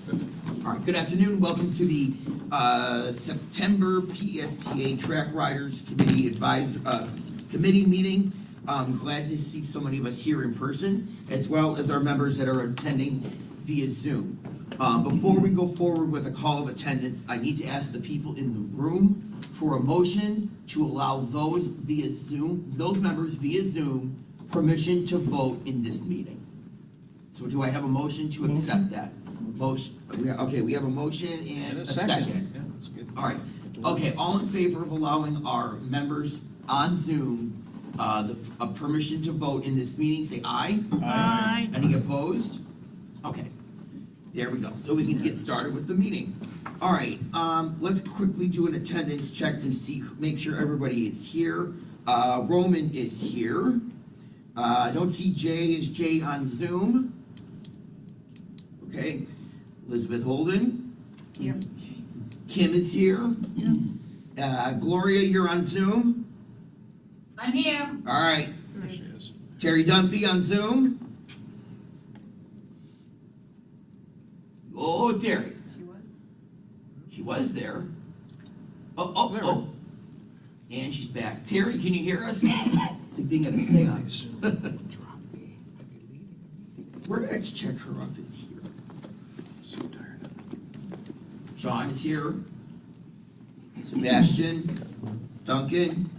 All right, good afternoon. Welcome to the September PSTA Track Riders Committee meeting. I'm glad to see so many of us here in person, as well as our members that are attending via Zoom. Before we go forward with a call of attendance, I need to ask the people in the room for a motion to allow those members via Zoom, permission to vote in this meeting. So do I have a motion to accept that? Motion. Okay, we have a motion and a second. Yeah, that's good. All right. Okay, all in favor of allowing our members on Zoom a permission to vote in this meeting, say aye. Aye. Any opposed? Okay, there we go. So we can get started with the meeting. All right, let's quickly do an attendance check and make sure everybody is here. Roman is here. I don't see Jay. Is Jay on Zoom? Okay. Elizabeth Holden. Here. Kim is here. Gloria, you're on Zoom. I'm here. All right. There she is. Terry Dunphy on Zoom. Oh, Terry. She was there. Oh. And she's back. Terry, can you hear us? It's like being at a seance. We're going to check her off is here. So tired. Sean is here. Sebastian. Duncan.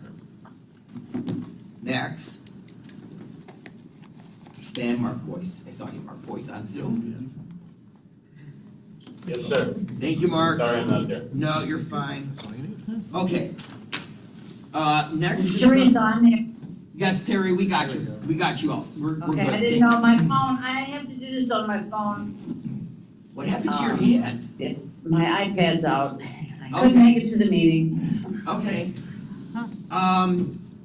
Max. And Mark Boyce. I saw you, Mark Boyce, on Zoom. Yes, sir. Thank you, Mark. Sorry I'm not there. No, you're fine. That's all you need. Okay. Next. Terry's on there. Yes, Terry, we got you. We got you all. We're Okay, good. I didn't know my phone, I have to do this on my phone. What happened to your hand? My iPad's out. I Okay. couldn't make it to the meeting. Okay.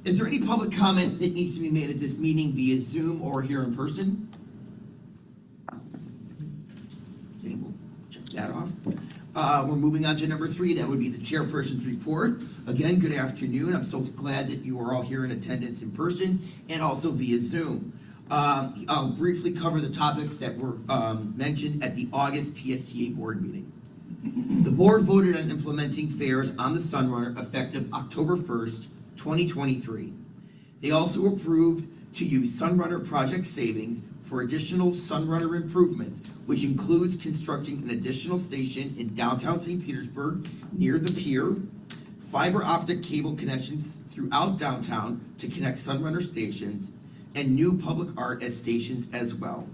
Is there any public comment that needs to be made at this meeting via Zoom or here in person? Okay, we'll check that off. We're moving on to number 3. That would be the chairperson's report. Again, good afternoon. I'm so glad that you are all here in attendance in person and also via Zoom. I'll briefly cover the topics that were mentioned at the August PSTA board meeting. The board voted on implementing fares on the Sunrunner effective October 1st, 2023. They also approved to use Sunrunner project savings for additional Sunrunner improvements, which includes constructing an additional station in downtown St. Petersburg near the pier, fiber optic cable connections throughout downtown to connect Sunrunner stations, and new public art at stations as well.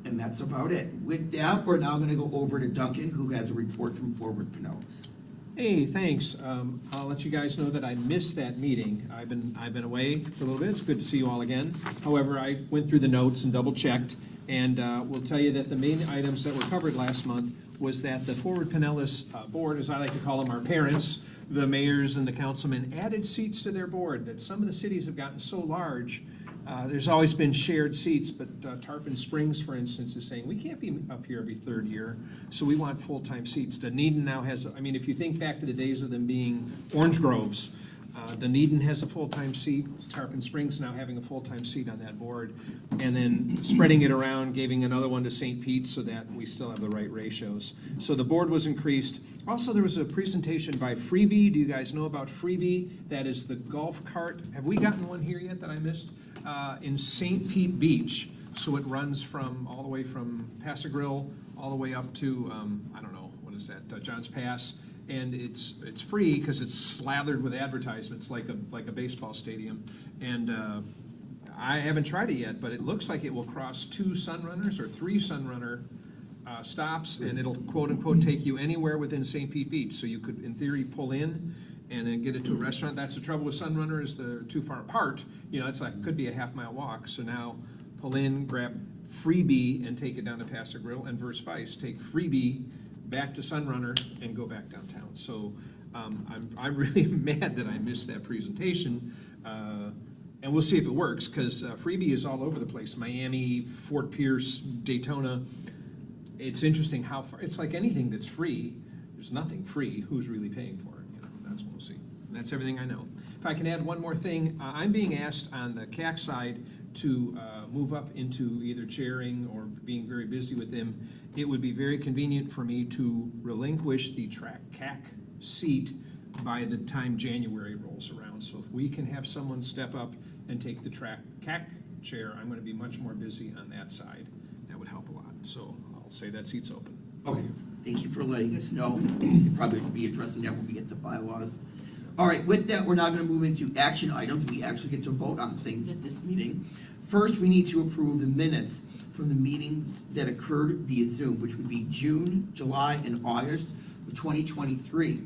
And that's about it. With that, we're now going to go over to Duncan, who has a report from Forward Pinellas. Hey, thanks. I'll let you guys know that I missed that meeting. I've been away for a little bit. It's good to see you all again. However, I went through the notes and double-checked, and we'll tell you that the main items that were covered last month was that the Forward Pinellas board, as I like to call them, our parents, the mayors and the councilmen, added seats to their board, that some of the cities have gotten so large. There's always been shared seats, but Tarpon Springs, for instance, is saying, we can't be up here every third year, so we want full-time seats. Dunedin now has, I mean, if you think back to the days of them being orange groves, Dunedin has a full-time seat, Tarpon Springs now having a full-time seat on that board, and then spreading it around, giving another one to St. Pete so that we still have the right ratios. So the board was increased. Also, there was a presentation by Freebie. Do you guys know about Freebie? That is the golf cart. Have we gotten one here yet that I missed? In St. Pete Beach. So it runs from, all the way from Pass-a-Grille, all the way up to, I don't know, what is that, Johns Pass. And it's free because it's slathered with advertisements like a baseball stadium. And I haven't tried it yet, but it looks like it will cross 2 Sunrunners or 3 Sunrunner stops, and it'll quote-unquote take you anywhere within St. Pete Beach. So you could, in theory, pull in and then get it to a restaurant. That's the trouble with Sunrunner, is they're too far apart. You know, it's like, could be a half-mile walk. So now pull in, grab Freebie, and take it down to Pass-a-Grille, and vice. Take Freebie back to Sunrunner and go back downtown. So I'm really mad that I missed that presentation. And we'll see if it works, because Freebie is all over the place. Miami, Fort Pierce, Daytona. It's interesting how far, it's like anything that's free. There's nothing free. Who's really paying for it? You know, that's what we'll see. And that's everything I know. If I can add one more thing, I'm being asked on the CAC side to move up into either chairing or being very busy with them, it would be very convenient for me to relinquish the TRAC CAC seat by the time January rolls around. So if we can have someone step up and take the TRAC CAC chair, I'm going to be much more busy on that side. That would help a lot. So I'll say that seat's open. Okay, thank you for letting us know. We'll probably be addressing that when we get to bylaws. All right, with that, we're now gonna move into action items. We actually get to vote on things at this meeting. First, we need to approve the minutes from the meetings that occurred via Zoom, which would be June, July, and August of 2023.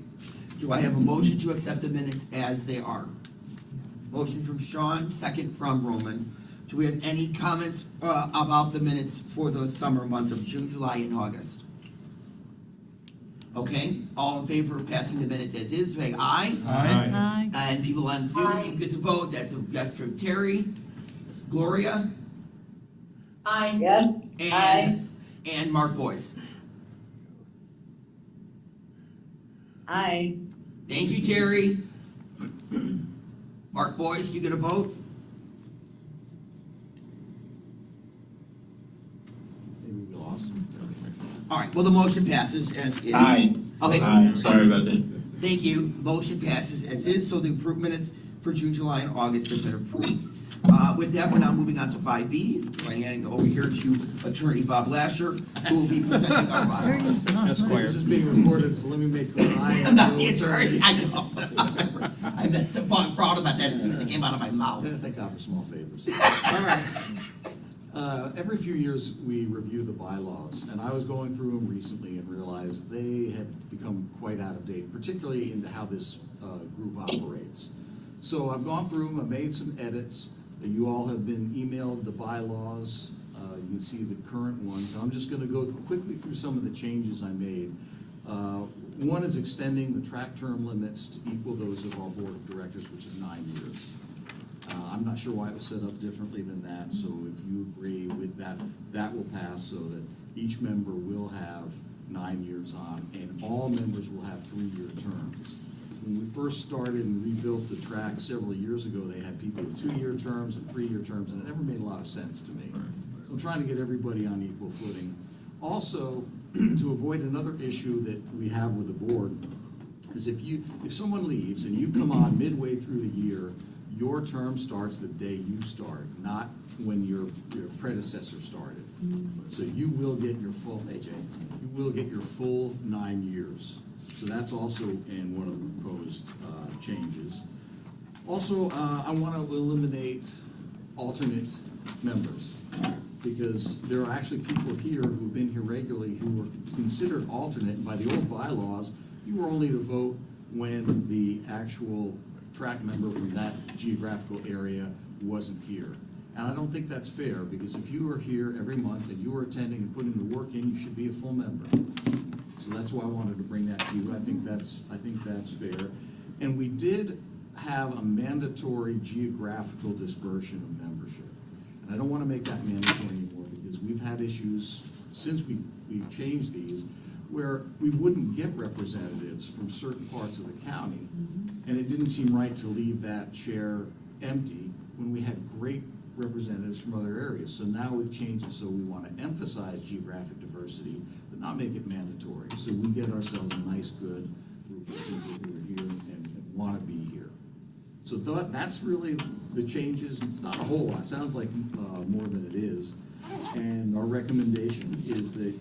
Do I have a motion to accept the minutes as they are? Motion from Sean, second from Roman. Do we have any comments about the minutes for those summer months of June, July, and August? Okay, all in favor of passing the minutes as is, say aye. Aye. And people on Zoom, Aye. you get to vote. That's a yes from Terry, Gloria, Aye. Yes. and Mark Boyce. Aye. Thank you, Terry. Mark Boyce, you get a vote? Maybe we lost him. All right, well, the motion passes as is. Aye. Okay, Aye, sorry about that. thank you. Motion passes as is, so the approved minutes for June, July, and August have been approved. With that, we're now moving on to 5B. I'm handing over here to Attorney Bob Lasher, who will be presenting our bylaws. Esquire. This is being recorded, so let me make clear. I'm not the attorney, I know. I'm so proud about that as soon as it came out of my mouth. Thank God for small favors. All right. Every few years, we review the bylaws, and I was going through them recently and realized they had become quite out of date, particularly into how this group operates. So I've gone through them, I've made some edits. You all have been emailed the bylaws. You can see the current ones. I'm just going to go quickly through some of the changes I made. One is extending the track term limits to equal those of our board of directors, which is 9 years. I'm not sure why it was set up differently than that, so if you agree with that, that will pass so that each member will have 9 years on, and all members will have 3-year terms. When we first started and rebuilt the track several years ago, they had people with 2-year terms and 3-year terms, and it never made a lot of sense to me. So I'm trying to get everybody on equal footing. Also, to avoid another issue that we have with the board, is if someone leaves and you come on midway through the year, your term starts the day you start, not when your predecessor started. So you will get your full, AJ, you will get your full 9 years. So that's also in one of the proposed changes. Also, I want to eliminate alternate members, because there are actually people here who've been here regularly who were considered alternate, and by the old bylaws, you were only to vote when the actual track member from that geographical area wasn't here. And I don't think that's fair, because if you are here every month and you are attending and putting the work in, you should be a full member. So that's why I wanted to bring that to you. I think that's fair. And we did have a mandatory geographical dispersion of membership. And I don't want to make that mandatory anymore, because we've had issues since we've changed these where we wouldn't get representatives from certain parts of the county. And it didn't seem right to leave that chair empty when we had great representatives from other areas. So now we've changed it, so we want to emphasize geographic diversity, but not make it mandatory. So we get ourselves a nice, good group of people who are here and want to be here. So that's really the changes. It's not a whole lot. It sounds like more than it is. And our recommendation is that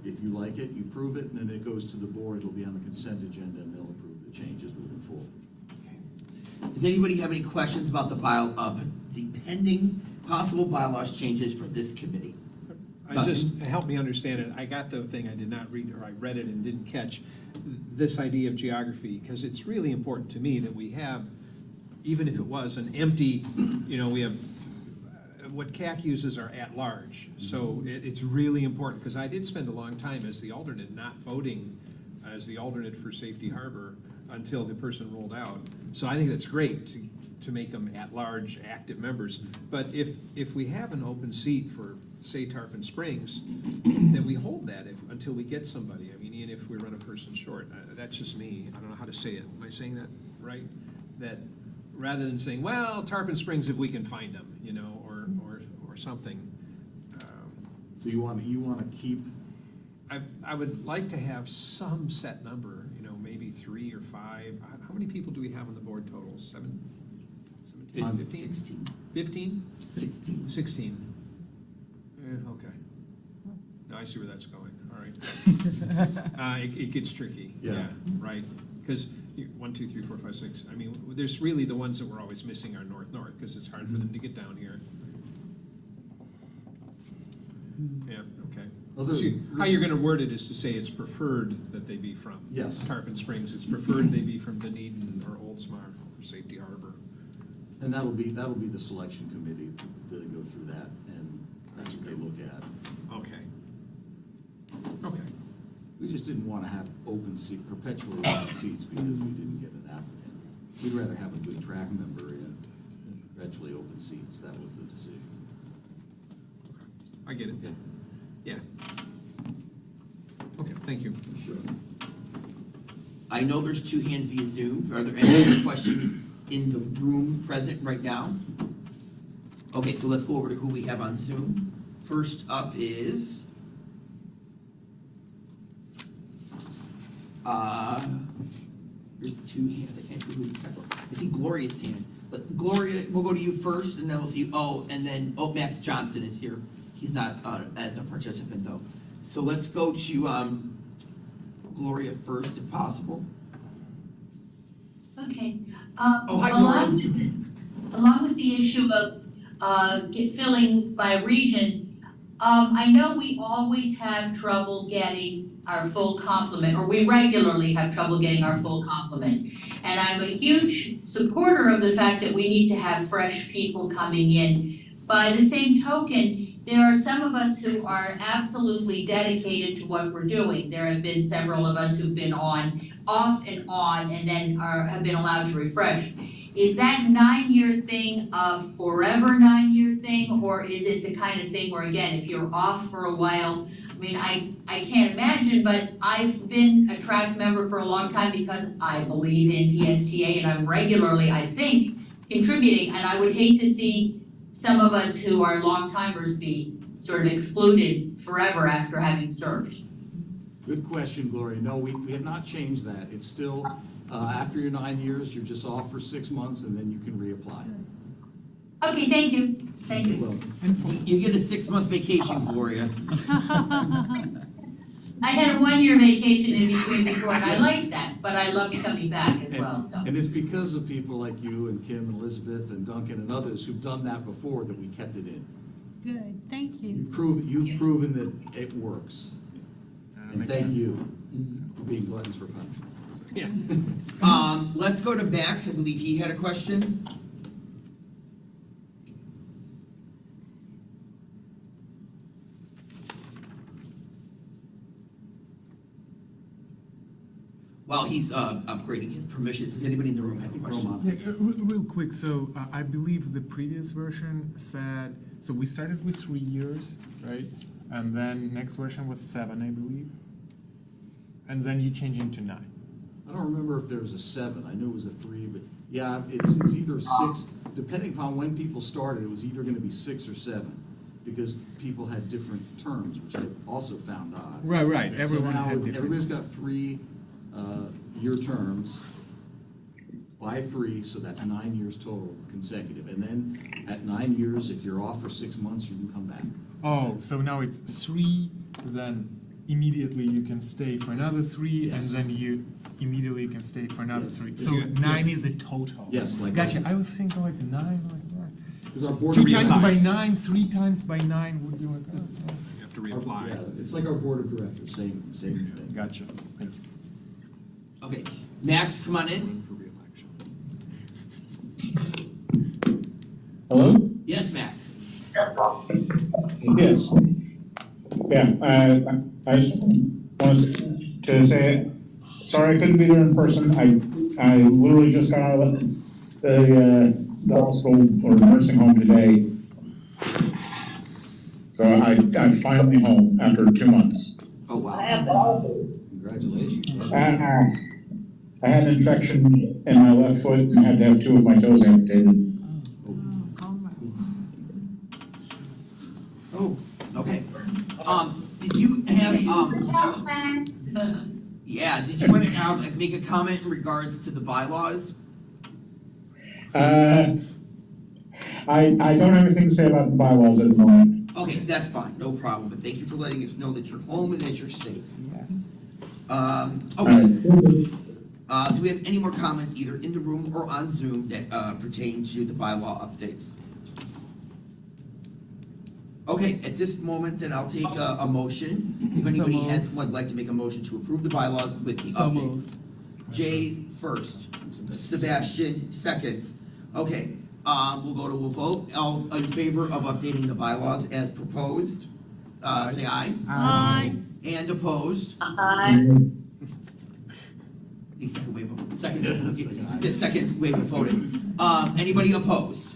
if you like it, you prove it, and then it goes to the board. It'll be on the consent agenda, and they'll approve the changes moving forward. Does anybody have any questions about the pending possible bylaws changes for this committee? Help me understand it. I got the thing I did not read, or I read it and didn't catch this idea of geography, because it's really important to me that we have, even if it was an empty, we have, what CAC uses are at large. So it's really important, because I did spend a long time as the alternate not voting as the alternate for Safety Harbor until the person rolled out. So I think that's great to make them at-large active members. But if we have an open seat for, say, Tarpon Springs, then we hold that until we get somebody. I mean, even if we run a person short. That's just me. I don't know how to say it. Am I saying that right? That rather than saying, well, Tarpon Springs if we can find them, or or something. So you want to keep, I would like to have some set number, maybe 3 or 5. How many people do we have on the board total? 17, 15? 16. 15? 16. 16. Okay. Now I see where that's going, all right. It gets tricky, Yeah. right? Because 1, 2, 3, 4, 5, 6, I mean, there's really the ones that we're always missing are north-north, because it's hard for them to get down here. Yeah, okay. Although- So how you're gonna word it is to say it's preferred that they be from. Yes. Tarpon Springs, it's preferred they be from Dunedin or Oldsmar or Safety Harbor. and that'll be the selection committee that go through that, and that's what they look at. Okay. Okay. We just didn't want to have perpetually open seats because we didn't get an applicant. We'd rather have a good track member in than perpetually open seats. That was the decision. I get it. Okay. Yeah. Okay, thank you. Sure. I know there's 2 hands via Zoom. Are there any other questions in the room present right now? Okay, so let's go over to who we have on Zoom. First up is, there's 2 hands, I can't see who the second one. I see Gloria's hand. But Gloria, we'll go to you first, and then we'll see, Max Johnson is here. He's not as a participant, though. So let's go to Gloria first, if possible. Okay. Oh, hi, Gloria. Along with the issue of filling by region, I know we always have trouble getting our full complement, or we regularly have trouble getting our full complement. And I'm a huge supporter of the fact that we need to have fresh people coming in. By the same token, there are some of us who are absolutely dedicated to what we're doing. There have been several of us who've been off and on, and then have been allowed to refresh. Is that 9-year thing a forever 9-year thing, or is it the kind of thing where, again, if you're off for a while, I mean, I can't imagine, but I've been a TRAC member for a long time because I believe in PSTA, and I'm regularly, I think, contributing, and I would hate to see some of us who are long-timers be sort of excluded forever after having served. Good question, Gloria. No, we have not changed that. It's still, after your 9 years, you're just off for 6 months, and then you can reapply. Okay, thank you. Thank you. Well, You get a 6-month vacation, Gloria. I had a 1-year vacation in between before, and I liked that, but I loved coming back as well, so. and it's because of people like you and Kim and Elizabeth and Duncan and others who've done that before that we kept it in. Good, thank you. You've proven that it works. And Makes thank sense. you for being gluttons for punishment. Yeah. Let's go to Max. I believe he had a question. While he's upgrading his permissions, does anybody in the room have a question? Yeah, real quick, so I believe the previous version said, so we started with 3 years, right? And then next version was 7, I believe. And then you changed into 9. I don't remember if there was a 7. I knew it was a 3, but yeah, it's either 6, depending upon when people started, it was either gonna be 6 or 7, because people had different terms, which I also found odd. Right, So everyone now had different. everybody's got 3 year terms by 3, so that's 9 years total consecutive. And then at 9 years, if you're off for 6 months, you can come back. Oh, so now it's 3, then immediately you can stay for another 3, Yes. and then you immediately can stay for another Yes. 3. If So you- 9 is a total. Yes, like. Gotcha, I was thinking like 9, like that. Because our board. 2 of times by directors- 9, 3 times by 9 would be like, oh, yeah. You have to our- reapply. Yeah, it's like our board of directors, same thing. Gotcha, thank you. Okay, Max, come on in. For reelection. Hello? Yes, Max. Yes. Yeah, I just wanted to say, sorry I couldn't be there in person. I literally just got out of the hospital or nursing home today. So I'm finally home after 2 months. Oh, wow. Congratulations. I had an infection in my left foot and had to have 2 of my toes amputated. Thanks. Yeah, did you want to make a comment in regards to the bylaws? I don't have anything to say about the bylaws at the moment. Okay, that's fine, no problem, but thank you for letting us know that you're home and that you're safe. Okay, do we have any more comments either in the room or on Zoom that pertain to the bylaw updates? Okay, at this moment, then I'll take a motion. If anybody would like to make a motion to approve the bylaws with the updates. Jay first, Sebastian seconds. Okay, we'll vote. All in favor of updating the bylaws as proposed, say aye. Aye. And opposed? Aye. The second wave of, the second wave of voting. Anybody opposed?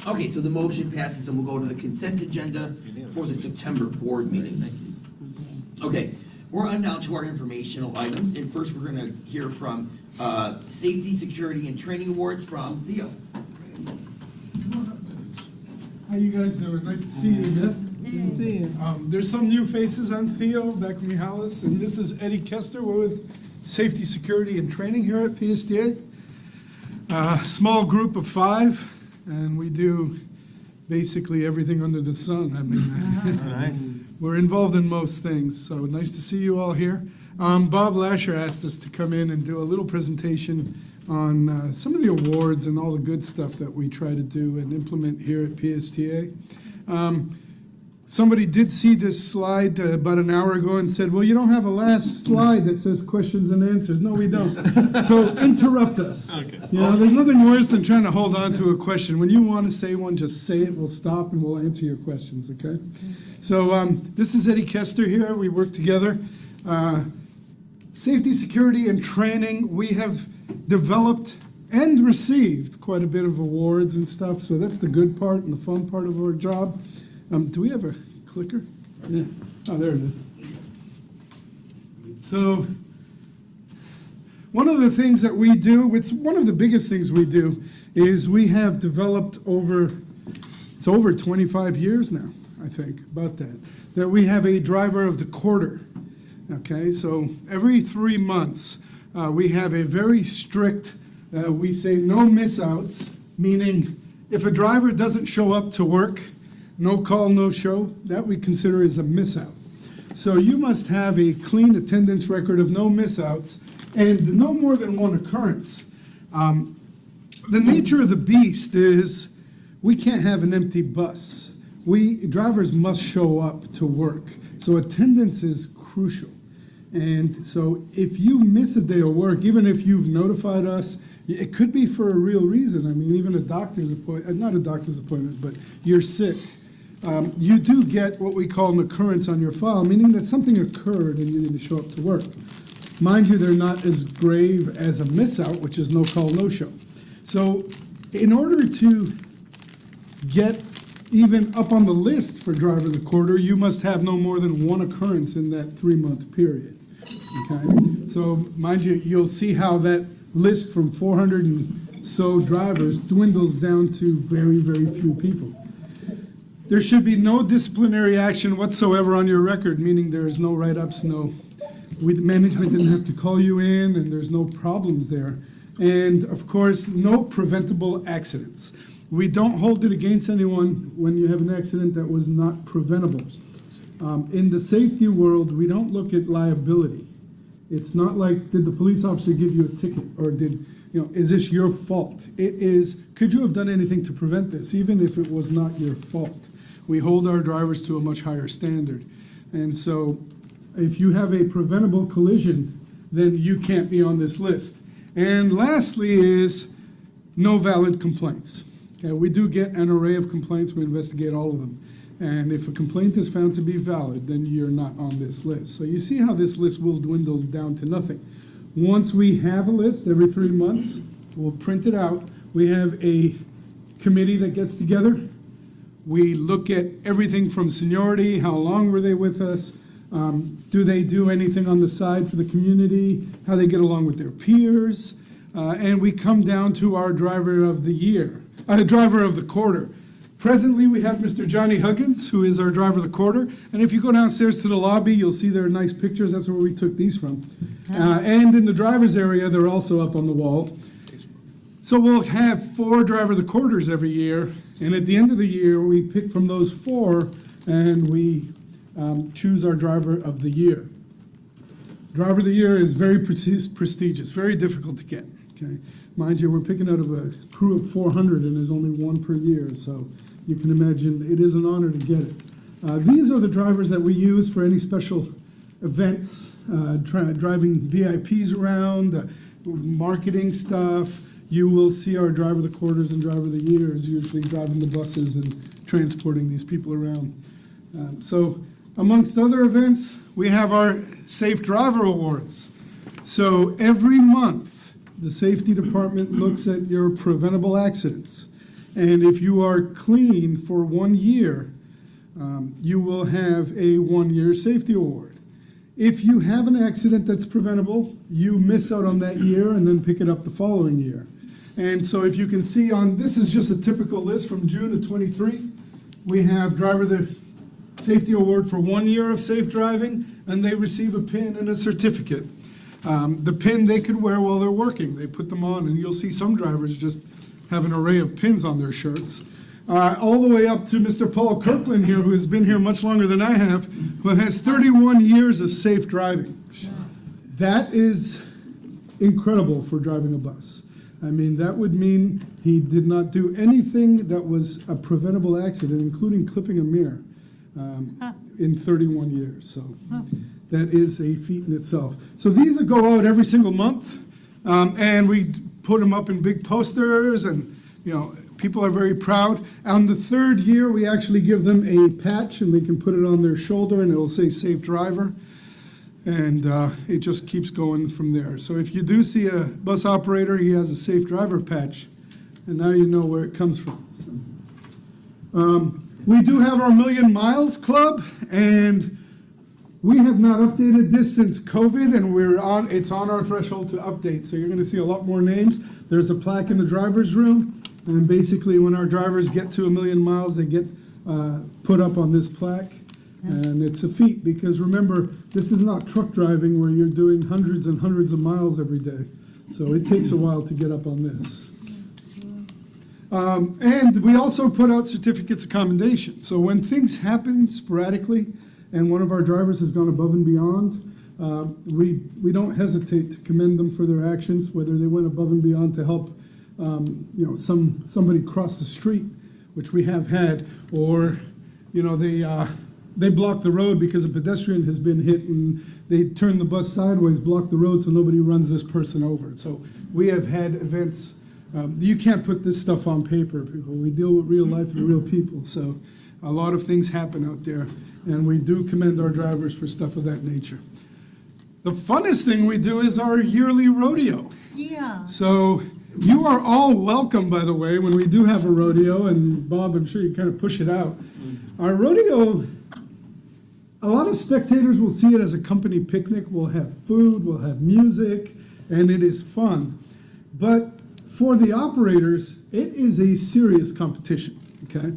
Okay, so the motion passes and we'll go to the consent agenda for the September board meeting. Okay, we're on now to our informational items, and first we're gonna hear from Safety, Security, and Training Awards from Theo. How you guys doing? Nice to see you again. Good to see you. There's some new faces. I'm Theo, back from Mihalis, and this is Eddie Kester. We're with Safety, Security, and Training here at PSTA. Small group of 5, and we do basically everything under the sun. I mean, Nice. we're involved in most things, so nice to see you all here. Bob Lasher asked us to come in and do a little presentation on some of the awards and all the good stuff that we try to do and implement here at PSTA. Somebody did see this slide about an hour ago and said, well, you don't have a last slide that says questions and answers. No, we don't. So interrupt us. Okay. You know, there's nothing worse than trying to hold on to a question. When you want to say one, just say it. We'll stop and we'll answer your questions, okay? So this is Eddie Kester here. We work together. Safety, Security, and Training. We have developed and received quite a bit of awards and stuff. So that's the good part and the fun part of our job. Do we have a clicker? Yeah. Oh, there it is. So, one of the things that we do, it's one of the biggest things we do, is we have developed over 25 years now, I think, about that we have a driver of the quarter. Okay, so every 3 months, we have a very strict, we say no miss outs, meaning if a driver doesn't show up to work, no call, no show, that we consider as a miss out. So you must have a clean attendance record of no miss outs and no more than one occurrence. The nature of the beast is we can't have an empty bus. Drivers must show up to work. So attendance is crucial. And so if you miss a day of work, even if you've notified us, it could be for a real reason. I mean, even a doctor's appointment, not a doctor's appointment, but you're sick. You do get what we call an occurrence on your file, meaning that something occurred and you need to show up to work. Mind you, they're not as grave as a miss out, which is no call, no show. So in order to get even up on the list for driver of the quarter, you must have no more than one occurrence in that 3-month period. Okay, so mind you, you'll see how that list from 400 and so drivers dwindles down to very, very few people. There should be no disciplinary action whatsoever on your record, meaning there is no write-ups, management didn't have to call you in, and there's no problems there. And of course, no preventable accidents. We don't hold it against anyone when you have an accident that was not preventable. In the safety world, we don't look at liability. It's not like, did the police officer give you a ticket, or is this your fault? It is, could you have done anything to prevent this, even if it was not your fault? We hold our drivers to a much higher standard. And so if you have a preventable collision, then you can't be on this list. And lastly is no valid complaints. Okay, we do get an array of complaints. We investigate all of them. And if a complaint is found to be valid, then you're not on this list. So you see how this list will dwindle down to nothing. Once we have a list every 3 months, we'll print it out. We have a committee that gets together. We look at everything from seniority, how long were they with us, do they do anything on the side for the community, how they get along with their peers, and we come down to our driver of the year, driver of the quarter. Presently, we have Mr. Johnny Huggins, who is our driver of the quarter. And if you go downstairs to the lobby, you'll see there are nice pictures. That's where we took these from. And in the driver's area, they're also up on the wall. So we'll have 4 driver of the quarters every year. And at the end of the year, we pick from those 4 and we choose our driver of the year. Driver of the year is very prestigious, very difficult to get. Okay, mind you, we're picking out of a crew of 400 and there's only 1 per year. So you can imagine it is an honor to get it. These are the drivers that we use for any special events, driving VIPs around, marketing stuff. You will see our driver of the quarters and driver of the year is usually driving the buses and transporting these people around. So amongst other events, we have our Safe Driver Awards. So every month, the safety department looks at your preventable accidents. And if you are clean for 1 year, you will have a 1-year safety award. If you have an accident that's preventable, you miss out on that year and then pick it up the following year. And so if you can see this is just a typical list from June of 23. We have driver the safety award for 1 year of safe driving, and they receive a pin and a certificate. The pin they could wear while they're working. They put them on, and you'll see some drivers just have an array of pins on their shirts. All the way up to Mr. Paul Kirkland here, who has been here much longer than I have, who has 31 years of safe driving. That is incredible for driving a bus. I mean, that would mean he did not do anything that was a preventable accident, including clipping a mirror, in 31 years. So that is a feat in itself. So these go out every single month, and we put them up in big posters, and people are very proud. On the 3rd year, we actually give them a patch, and they can put it on their shoulder, and it'll say Safe Driver. And it just keeps going from there. So if you do see a bus operator, he has a Safe Driver patch, and now you know where it comes from. We do have our Million Miles Club, and we have not updated this since COVID, and it's on our threshold to update. So you're going to see a lot more names. There's a plaque in the driver's room, and basically when our drivers get to 1 million miles, they get put up on this plaque. And it's a feat because remember, this is not truck driving where you're doing hundreds and hundreds of miles every day. So it takes a while to get up on this. And we also put out certificates of commendation. So when things happen sporadically and one of our drivers has gone above and beyond, we don't hesitate to commend them for their actions, whether they went above and beyond to help somebody cross the street, which we have had, or they block the road because a pedestrian has been hit and they turn the bus sideways, block the road so nobody runs this person over. So we have had events. You can't put this stuff on paper, people. We deal with real life and real people. So a lot of things happen out there, and we do commend our drivers for stuff of that nature. The funnest thing we do is our yearly rodeo. Yeah. So you are all welcome, by the way, when we do have a rodeo, and Bob, I'm sure you kind of push it out. Our rodeo, a lot of spectators will see it as a company picnic. We'll have food, we'll have music, and it is fun. But for the operators, it is a serious competition, okay?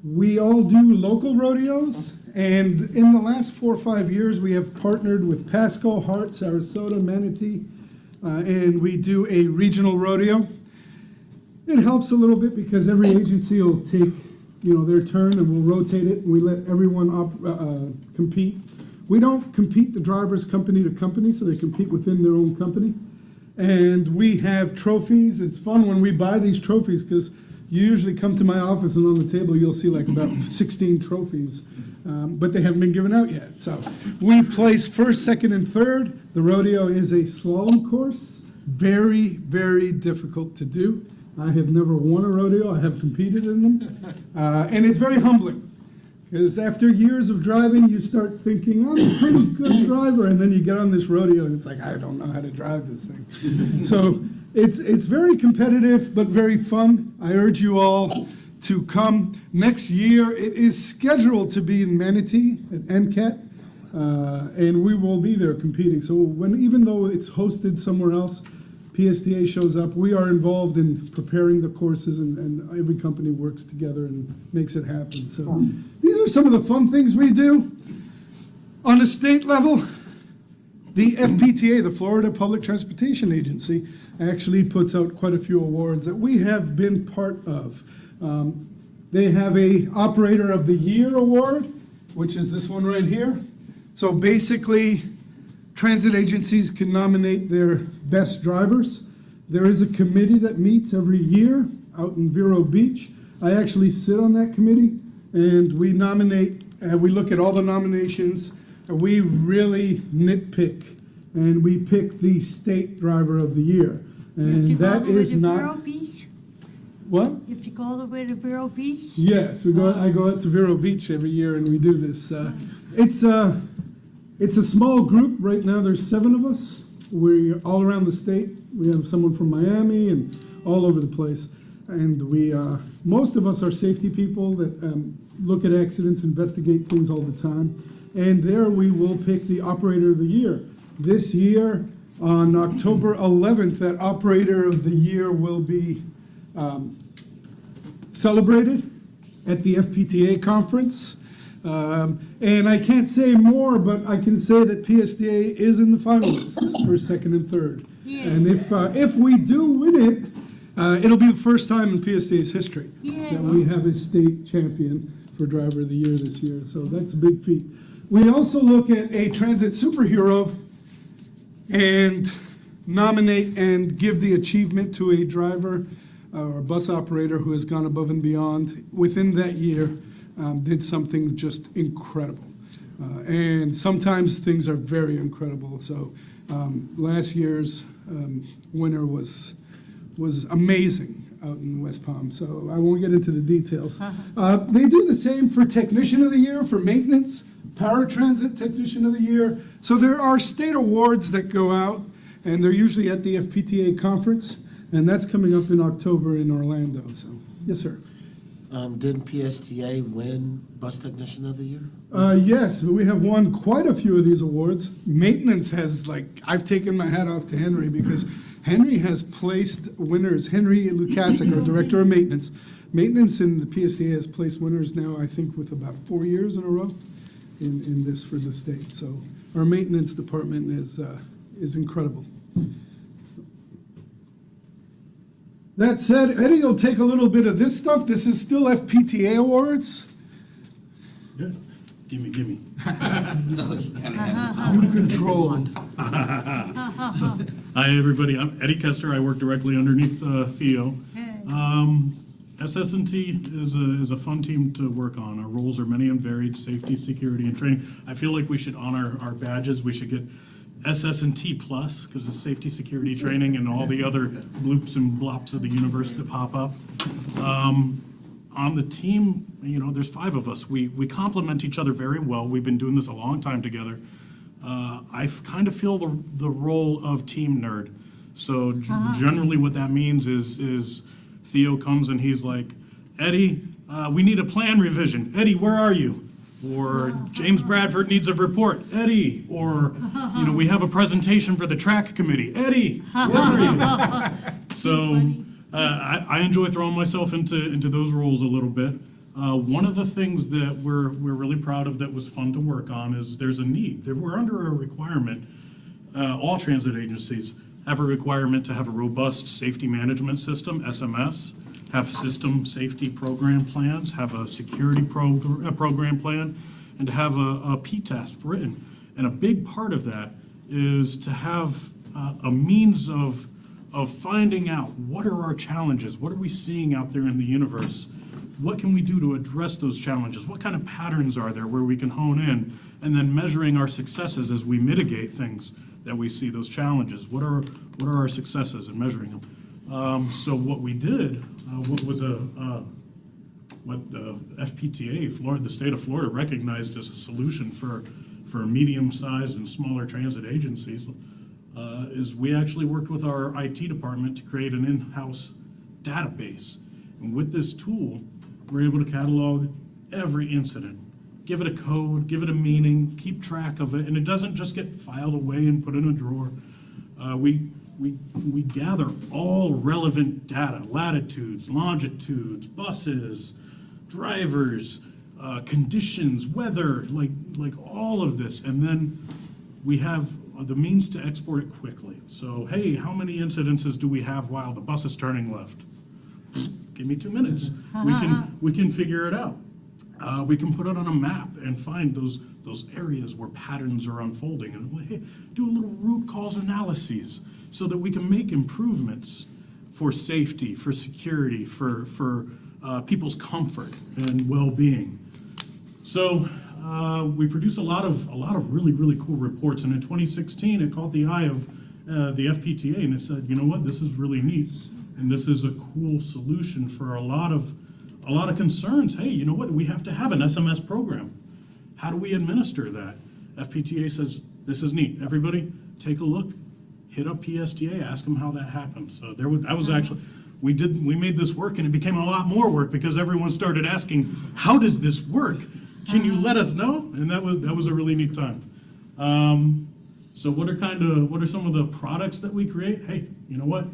We all do local rodeos, and in the last 4 or 5 years, we have partnered with Pasco, Hart, Sarasota, Manatee, and we do a regional rodeo. It helps a little bit because every agency will take their turn, and we'll rotate it, and we let everyone compete. We don't compete the drivers company to company, so they compete within their own company. And we have trophies. It's fun when we buy these trophies because you usually come to my office and on the table you'll see like about 16 trophies, but they haven't been given out yet. So we place 1st, 2nd, and 3rd. The rodeo is a slalom course, very, very difficult to do. I have never won a rodeo. I have competed in them. And it's very humbling because after years of driving, you start thinking, I'm a pretty good driver. And then you get on this rodeo and it's like, I don't know how to drive this thing. So it's very competitive, but very fun. I urge you all to come. Next year, it is scheduled to be in Manatee at NCAT. And we will be there competing. So even though it's hosted somewhere else, PSTA shows up. We are involved in preparing the courses, and every company works together and makes it happen. So these are some of the fun things we do. On a state level, the FPTA, the Florida Public Transportation Agency, actually puts out quite a few awards that we have been part of. They have a Operator of the Year award, which is this one right here. So basically, transit agencies can nominate their best drivers. There is a committee that meets every year out in Vero Beach. I actually sit on that committee, and we nominate, we look at all the nominations, and we really nitpick, and we pick the state driver of the year. And that is not. Beach? What? You have to go all the way to Vero Beach? Yes, I go out to Vero Beach every year and we do this. It's a small group. Right now there's 7 of us. We're all around the state. We have someone from Miami and all over the place. And we, most of us are safety people that look at accidents, investigate things all the time. And there we will pick the Operator of the Year. This year, on October 11th, that Operator of the Year will be celebrated at the FPTA conference. And I can't say more, but I can say that PSTA is in the finalists for second and third. Yeah. And if we do win it, it'll be the first time in PSTA's history that we have a state champion for Driver of the Year this year. So that's a big feat. We also look at a transit superhero and nominate and give the achievement to a driver or a bus operator who has gone above and beyond within that year, did something just incredible. And sometimes things are very incredible. So last year's winner was amazing out in West Palm. So I won't get into the details. They do the same for Technician of the Year, for maintenance, Paratransit Technician of the Year. So there are state awards that go out, and they're usually at the FPTA conference, and that's coming up in October in Orlando. So, yes, sir. Didn't PSTA win Bus Technician of the Year? Yes, we have won quite a few of these awards. Maintenance has, I've taken my hat off to Henry because Henry has placed winners. Henry Lukasik, our Director of Maintenance. Maintenance in the PSTA has placed winners now, I think, with about 4 years in a row in this for the state. So our maintenance department is incredible. That said, Eddie will take a little bit of this stuff. This is still FPTA awards. Good. Gimme. You control. Hi, everybody. I'm Eddie Kester. I work directly underneath Theo. SS&T is a fun team to work on. Our roles are many and varied: safety, security, and training. I feel like we should honor our badges. We should get SS&T plus, because it's safety, security, training, and all the other bloops and blops of the universe that pop up. On the team, there's 5 of us. We complement each other very well. We've been doing this a long time together. I kind of feel the role of team nerd. So generally what that means is Theo comes and he's like, Eddie, we need a plan revision. Eddie, where are you? Or James Bradford needs a report. Eddie. Or, we have a presentation for the TRAC committee. Eddie, where are you? So I enjoy throwing myself into those roles a little bit. One of the things that we're really proud of that was fun to work on is there's a need. We're under a requirement. All transit agencies have a requirement to have a robust safety management system, SMS, have system safety program plans, have a security program plan, and to have a PTASP written. And a big part of that is to have a means of finding out what are our challenges, what are we seeing out there in the universe, what can we do to address those challenges, what kind of patterns are there where we can hone in, and then measuring our successes as we mitigate things that we see, those challenges. What are our successes in measuring them? So what we did, what the FPTA, the state of Florida, recognized as a solution for medium-sized and smaller transit agencies, is we actually worked with our IT department to create an in-house database. And with this tool, we're able to catalog every incident, give it a code, give it a meaning, keep track of it, and it doesn't just get filed away and put in a drawer. We we gather all relevant data, latitudes, longitudes, buses, drivers, conditions, weather, like all of this. And then we have the means to export it quickly. So, hey, how many incidences do we have while the bus is turning left? Give me 2 minutes. We can figure it out. We can put it on a map and find those areas where patterns are unfolding, and hey, do a little root cause analyses so that we can make improvements for safety, for security, for people's comfort and well-being. So we produce a lot of really, really cool reports, and in 2016 it caught the eye of the FPTA, and it said, you know what, this is really neat, and this is a cool solution for a lot of concerns. Hey, you know what, we have to have an SMS program. How do we administer that? FPTA says, this is neat. Everybody, take a look, hit up PSTA, ask them how that happened. So that was actually, we made this work, and it became a lot more work because everyone started asking, how does this work? Can you let us know? And that was a really neat time. So what are some of the products that we create? Hey, you know what?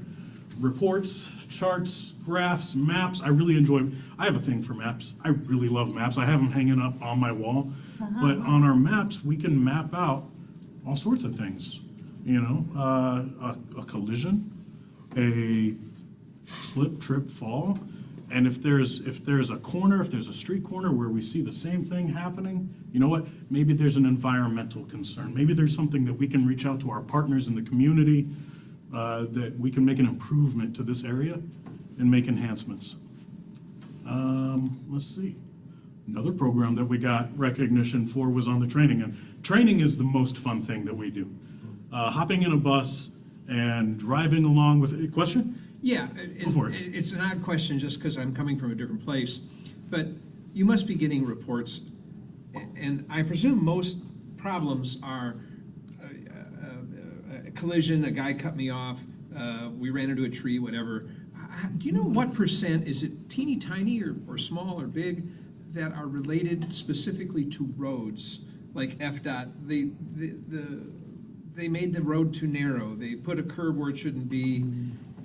Reports, charts, graphs, maps. I have a thing for maps. I really love maps. I have them hanging up on my wall. But on our maps, we can map out all sorts of things. You know, a collision, a slip, trip, fall. And if there's a corner, if there's a street corner where we see the same thing happening, you know what? Maybe there's an environmental concern. Maybe there's something that we can reach out to our partners in the community, that we can make an improvement to this area and make enhancements. Let's see. Another program that we got recognition for was on the training end. Training is the most fun thing that we do. Hopping in a bus and driving along with, a question? Yeah, Go for it. it's an odd question just because I'm coming from a different place, but you must be getting reports, and I presume most problems are a collision, a guy cut me off, we ran into a tree, whatever. Do you know what percent, is it teeny tiny or small or big, that are related specifically to roads, like FDOT? They made the road too narrow, they put a curb where it shouldn't be,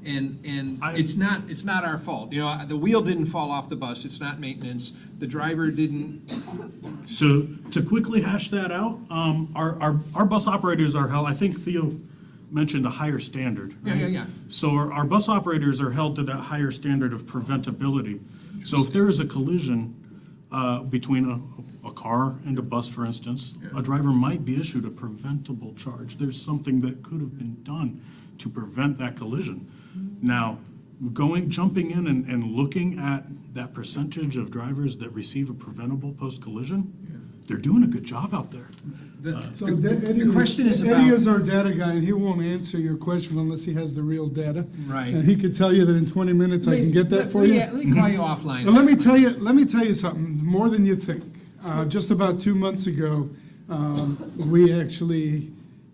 and it's not our fault. You know, the wheel didn't fall off the bus, it's not maintenance, the driver didn't. So to quickly hash that out, our bus operators are held, I think Theo mentioned a higher standard. Right? Yeah. So our bus operators are held to that higher standard of preventability. So if there is a collision between a car and a bus, for instance, a driver might be issued a preventable charge. There's something that could have been done to prevent that collision. Now, jumping in and looking at that percentage of drivers that receive a preventable post-collision, they're doing a good job out there. The question is Eddie about. is our data guy, and he won't answer your question unless he has the real data. Right. And he could tell you that in 20 minutes I can get that for you. Yeah, let me call you offline. Well, let me tell you something, more than you think. Just about 2 months ago, we actually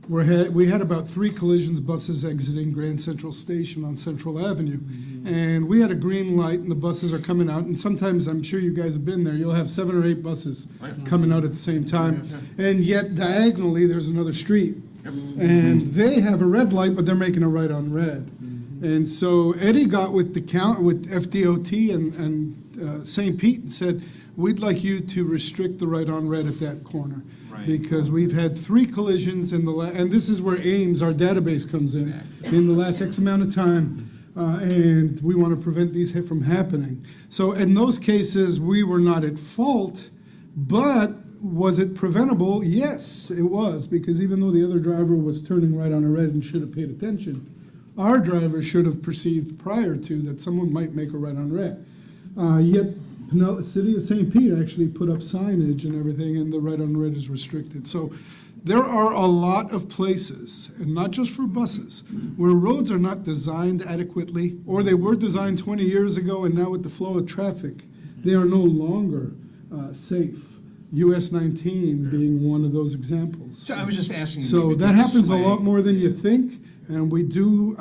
we had about 3 collisions, buses exiting Grand Central Station on Central Avenue. And we had a green light and the buses are coming out, and sometimes, I'm sure you guys have been there, you'll have 7 or 8 buses coming out at the same time. And yet diagonally, there's another street. And they have a red light, but they're making a right on red. And so Eddie got with the with FDOT and St. Pete and said, we'd like you to restrict the right on red at that corner. Because we've had 3 collisions in the and this is where Ames, our database, comes in the last X amount of time, and we want to prevent these from happening. So in those cases, we were not at fault, but was it preventable? Yes, it was, because even though the other driver was turning right on a red and should have paid attention, our driver should have perceived prior to that someone might make a right on red. Yet City of St. Pete actually put up signage and everything, and the right on red is restricted. So there are a lot of places, and not just for buses, where roads are not designed adequately, or they were designed 20 years ago, and now with the flow of traffic, they are no longer safe. US 19 being one of those examples. So I was just asking. So that happens a lot more than you think, and we do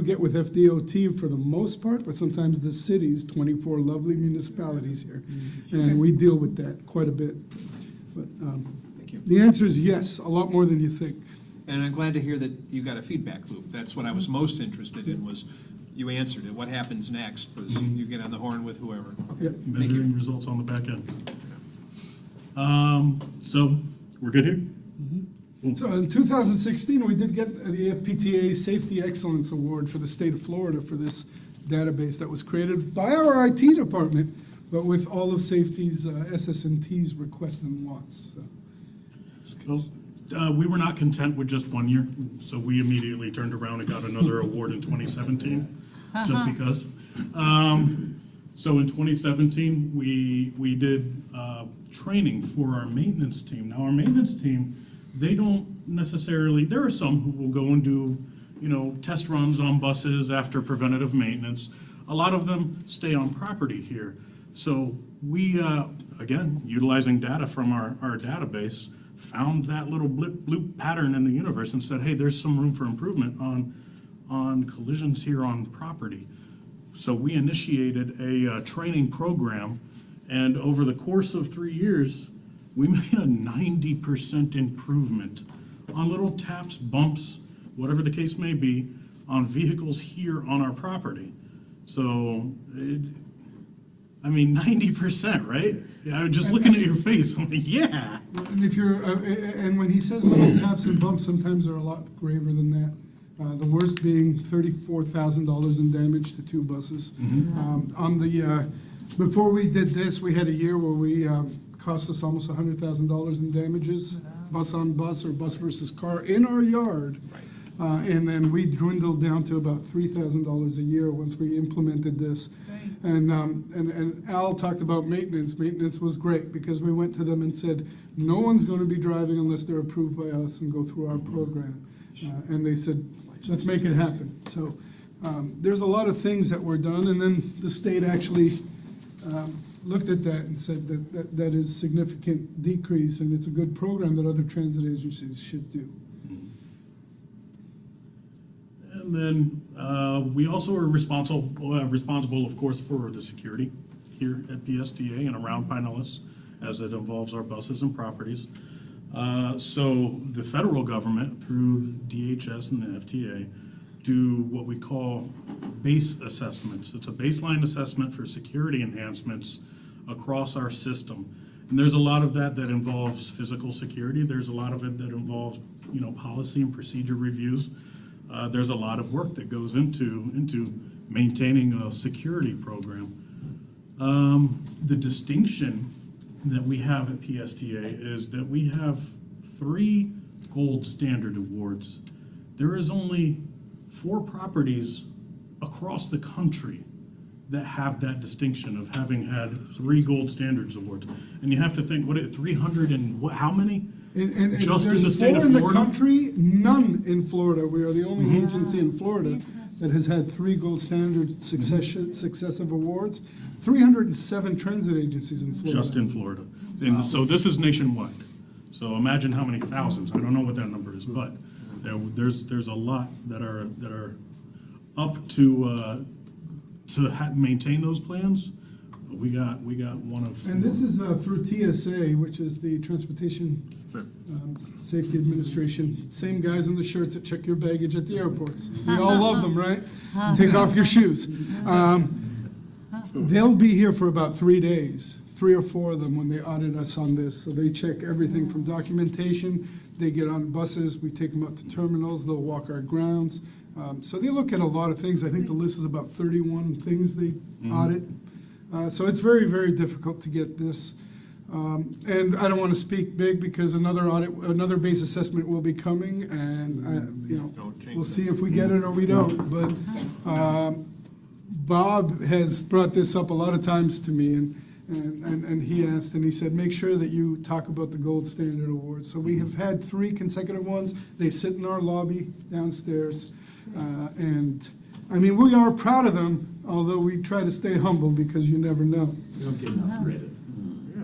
get with FDOT for the most part, but sometimes the cities, 24 lovely municipalities here, and we deal with that quite a bit. But Thank you. the answer is yes, a lot more than you think. And I'm glad to hear that you got a feedback loop. That's what I was most interested in, was you answered it. What happens next was you get on the horn with whoever. Okay, Yep. thank you. Measuring results on the back end. So, we're good here? So in 2016, we did get the FPTA Safety Excellence Award for the state of Florida for this database that was created by our IT department, but with all of safety's SS&T's requests and wants. So. Well, we were not content with just 1 year, so we immediately turned around and got another award in 2017, just because. So in 2017, we did training for our maintenance team. Now, our maintenance team, they don't necessarily, there are some who will go and do, test runs on buses after preventative maintenance. A lot of them stay on property here. So we, again, utilizing data from our database, found that little bloop pattern in the universe and said, hey, there's some room for improvement on collisions here on property. So we initiated a training program, and over the course of 3 years, we made a 90% improvement on little taps, bumps, whatever the case may be, on vehicles here on our property. So, 90%, right? I was just looking at your face, I'm like, yeah. And if you're, and when he says little taps and bumps, sometimes they're a lot graver than that. The worst being $34,000 in damage to 2 buses. Before we did this, we had a year where we cost us almost $100,000 in damages, bus on bus or bus versus car in our yard. And then we dwindled down to about $3,000 a year once we implemented this. And Al talked about maintenance. Maintenance was great because we went to them and said, no one's going to be driving unless they're approved by us and go through our program. And they said, let's make it happen. So there's a lot of things that were done, and then the state actually looked at that and said that is significant decrease, and it's a good program that other transit agencies should do. And then we also are responsible, of course, for the security here at PSTA and around Pinellas, as it involves our buses and properties. So the federal government, through DHS and the FTA, do what we call base assessments. It's a baseline assessment for security enhancements across our system. And there's a lot of that involves physical security. There's a lot of it that involves, policy and procedure reviews. There's a lot of work that goes into maintaining a security program. The distinction that we have at PSTA is that we have 3 gold standard awards. There is only 4 properties across the country that have that distinction of having had 3 gold standards awards. And you have to think, 300 and how many? And Just in there's the state 4 of in the Florida? country, none in Florida. We are the only agency in Florida that has had 3 gold standard successive awards. 307 transit agencies in Florida. Just in Florida. And so this is nationwide. So imagine how many thousands. I don't know what that number is, but there's a lot that are up to maintain those plans. But we got one of. And this is through TSA, which is the Transportation Safety Administration. Same guys in the shirts that check your baggage at the airports. We all love them, right? Take off your shoes. They'll be here for about 3 days, 3 or 4 of them when they audit us on this. So they check everything from documentation. They get on buses. We take them out to terminals. They'll walk our grounds. So they look at a lot of things. I think the list is about 31 things they audit. So it's very, very difficult to get this. And I don't want to speak big because another base assessment will be coming, and we'll see if we get it or we don't. But Bob has brought this up a lot of times to me, and he asked, and he said, make sure that you talk about the Gold Standard Awards. So we have had 3 consecutive ones. They sit in our lobby downstairs, and we are proud of them, although we try to stay humble because you never know. You don't get enough credit.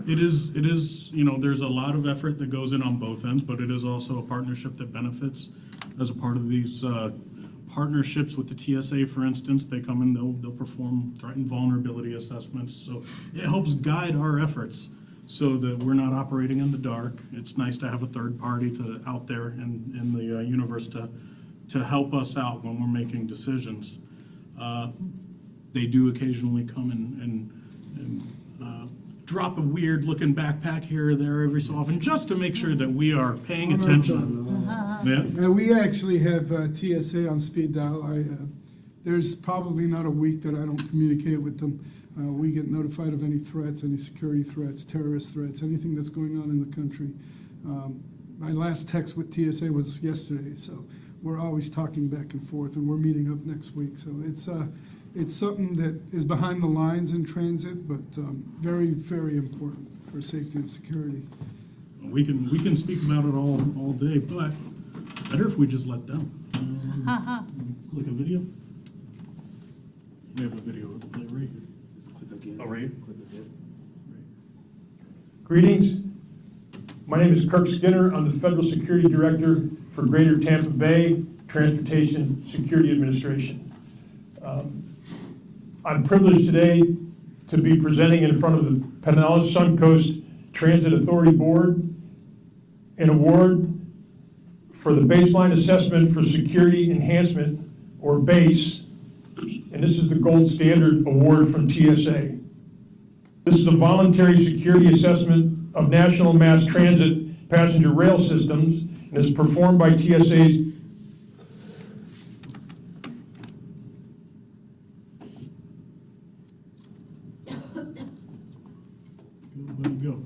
It is, there's a lot of effort that goes in on both ends, but it is also a partnership that benefits. As a part of these partnerships with the TSA, for instance, they come in, they'll perform threat and vulnerability assessments. So it helps guide our efforts so that we're not operating in the dark. It's nice to have a third party out there in the universe to help us out when we're making decisions. They do occasionally come and drop a weird looking backpack here or there every so often, just to make sure that we are paying attention. Yeah. We actually have TSA on speed dial. There's probably not a week that I don't communicate with them. We get notified of any threats, any security threats, terrorist threats, anything that's going on in the country. My last text with TSA was yesterday, so we're always talking back and forth, and we're meeting up next week. So it's something that is behind the lines in transit, but very, very important for safety and security. We can speak about it all day, but better if we just let them. Click a video. We have a video to play right here. Just click again. Oh, right here? Click again. Greetings. My name is Kirk Skinner. I'm the Federal Security Director for Greater Tampa Bay Transportation Security Administration. I'm privileged today to be presenting in front of the Pinellas Suncoast Transit Authority Board an award for the Baseline Assessment for Security Enhancement, or BASE, and this is the gold standard award from TSA. This is a voluntary security assessment of national mass transit passenger rail systems and is performed by TSA's Let it go.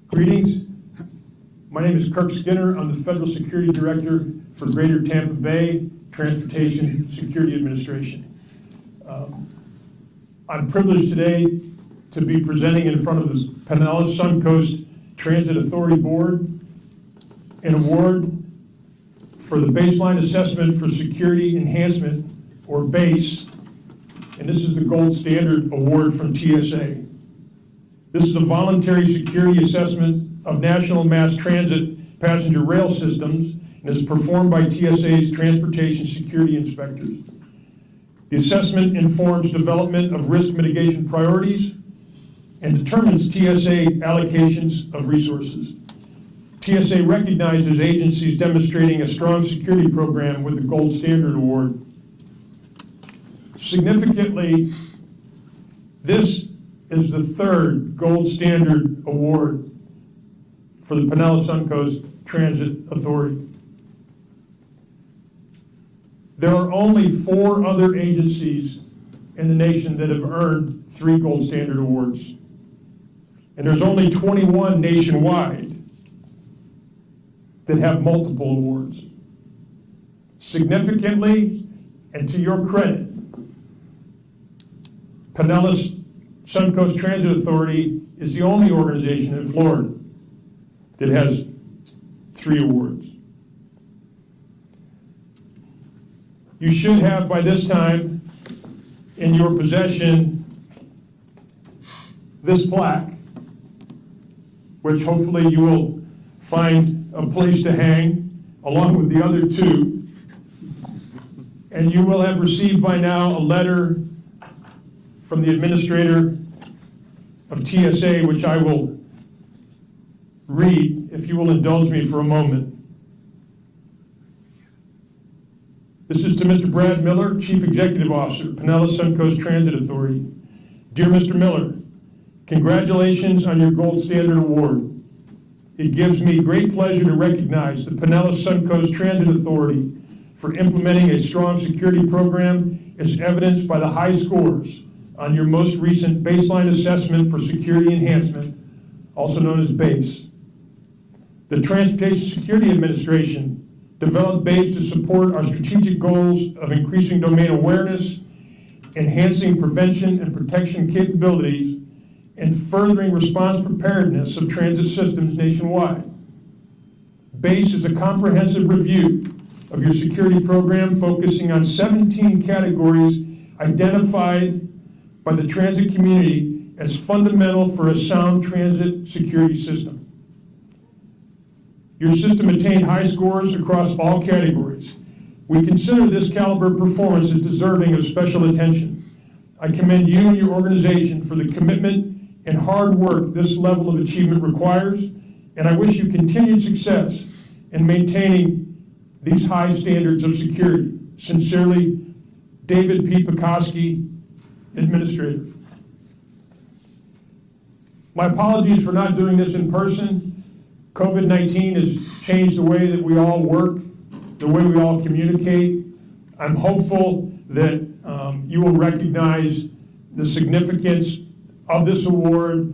Greetings. My name is Kirk Skinner. I'm the Federal Security Director for Greater Tampa Bay Transportation Security Administration. I'm privileged today to be presenting in front of the Pinellas Suncoast Transit Authority Board an award for the Baseline Assessment for Security Enhancement, or BASE, and this is the gold standard award from TSA. This is a voluntary security assessment of national mass transit passenger rail systems and is performed by TSA's transportation security inspectors. The assessment informs development of risk mitigation priorities and determines TSA allocations of resources. TSA recognizes agencies demonstrating a strong security program with the Gold Standard Award. Significantly, this is the third Gold Standard Award for the Pinellas Suncoast Transit Authority. There are only 4 other agencies in the nation that have earned 3 Gold Standard Awards. And there's only 21 nationwide that have multiple awards. Significantly, and to your credit, Pinellas Suncoast Transit Authority is the only organization in Florida that has 3 awards. You should have by this time in your possession this plaque, which hopefully you will find a place to hang along with the other 2. And you will have received by now a letter from the administrator of TSA, which I will read, if you will indulge me for a moment. This is to Mr. Brad Miller, Chief Executive Officer, Pinellas Suncoast Transit Authority. Dear Mr. Miller, congratulations on your Gold Standard Award. It gives me great pleasure to recognize the Pinellas Suncoast Transit Authority for implementing a strong security program, as evidenced by the high scores on your most recent Baseline Assessment for Security Enhancement, also known as BASE. The Transportation Security Administration developed BASE to support our strategic goals of increasing domain awareness, enhancing prevention and protection capabilities, and furthering response preparedness of transit systems nationwide. BASE is a comprehensive review of your security program focusing on 17 categories identified by the transit community as fundamental for a sound transit security system. Your system attained high scores across all categories. We consider this caliber performance as deserving of special attention. I commend you and your organization for the commitment and hard work this level of achievement requires, and I wish you continued success in maintaining these high standards of security. Sincerely, David P. Pekoski, Administrator. My apologies for not doing this in person. COVID-19 has changed the way that we all work, the way we all communicate. I'm hopeful that you will recognize the significance of this award.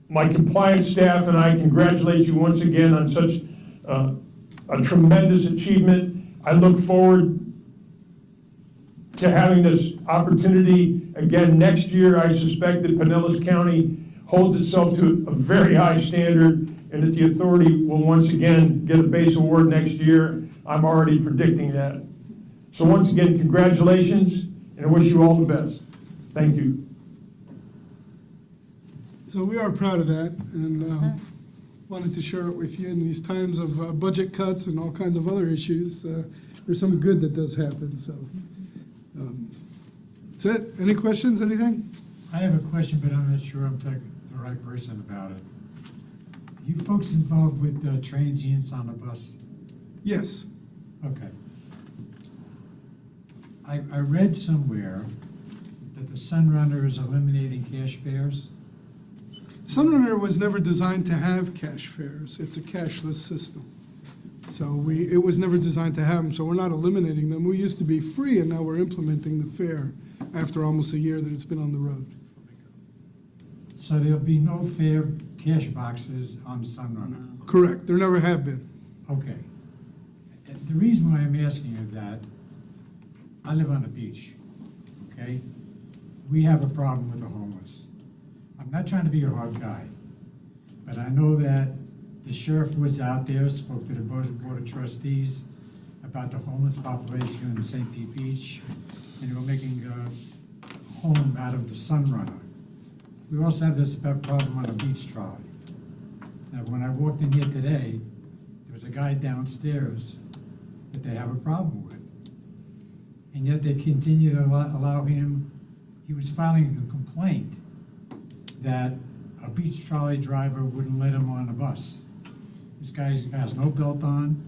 My compliance staff and I congratulate you once again on such a tremendous achievement. I look forward to having this opportunity again next year. I suspect that Pinellas County holds itself to a very high standard and that the authority will once again get a base award next year. I'm already predicting that. So once again, congratulations, and I wish you all the best. Thank you. So we are proud of that, and wanted to share it with you in these times of budget cuts and all kinds of other issues. There's some good that does happen, so. That's it. Any questions, anything? I have a question, but I'm not sure I'm talking to the right person about it. You folks involved with transients on the bus? Yes. Okay. I read somewhere that the Sunrunner is eliminating cash fares. Sunrunner was never designed to have cash fares. It's a cashless system. So it was never designed to have them, so we're not eliminating them. We used to be free, and now we're implementing the fare after almost a year that it's been on the road. So there'll be no fare cash boxes on the Sunrunner? Correct. There never have been. Okay. The reason why I'm asking you that, I live on the beach, okay? We have a problem with the homeless. I'm not trying to be a hard guy, but I know that the sheriff was out there, spoke to the board of trustees about the homeless population in St. Pete Beach, and they were making a home out of the Sunrunner. We also have this problem on the beach trolley. Now, when I walked in here today, there was a guy downstairs that they have a problem with. And yet they continue to allow him, he was filing a complaint that a beach trolley driver wouldn't let him on the bus. This guy has no belt on,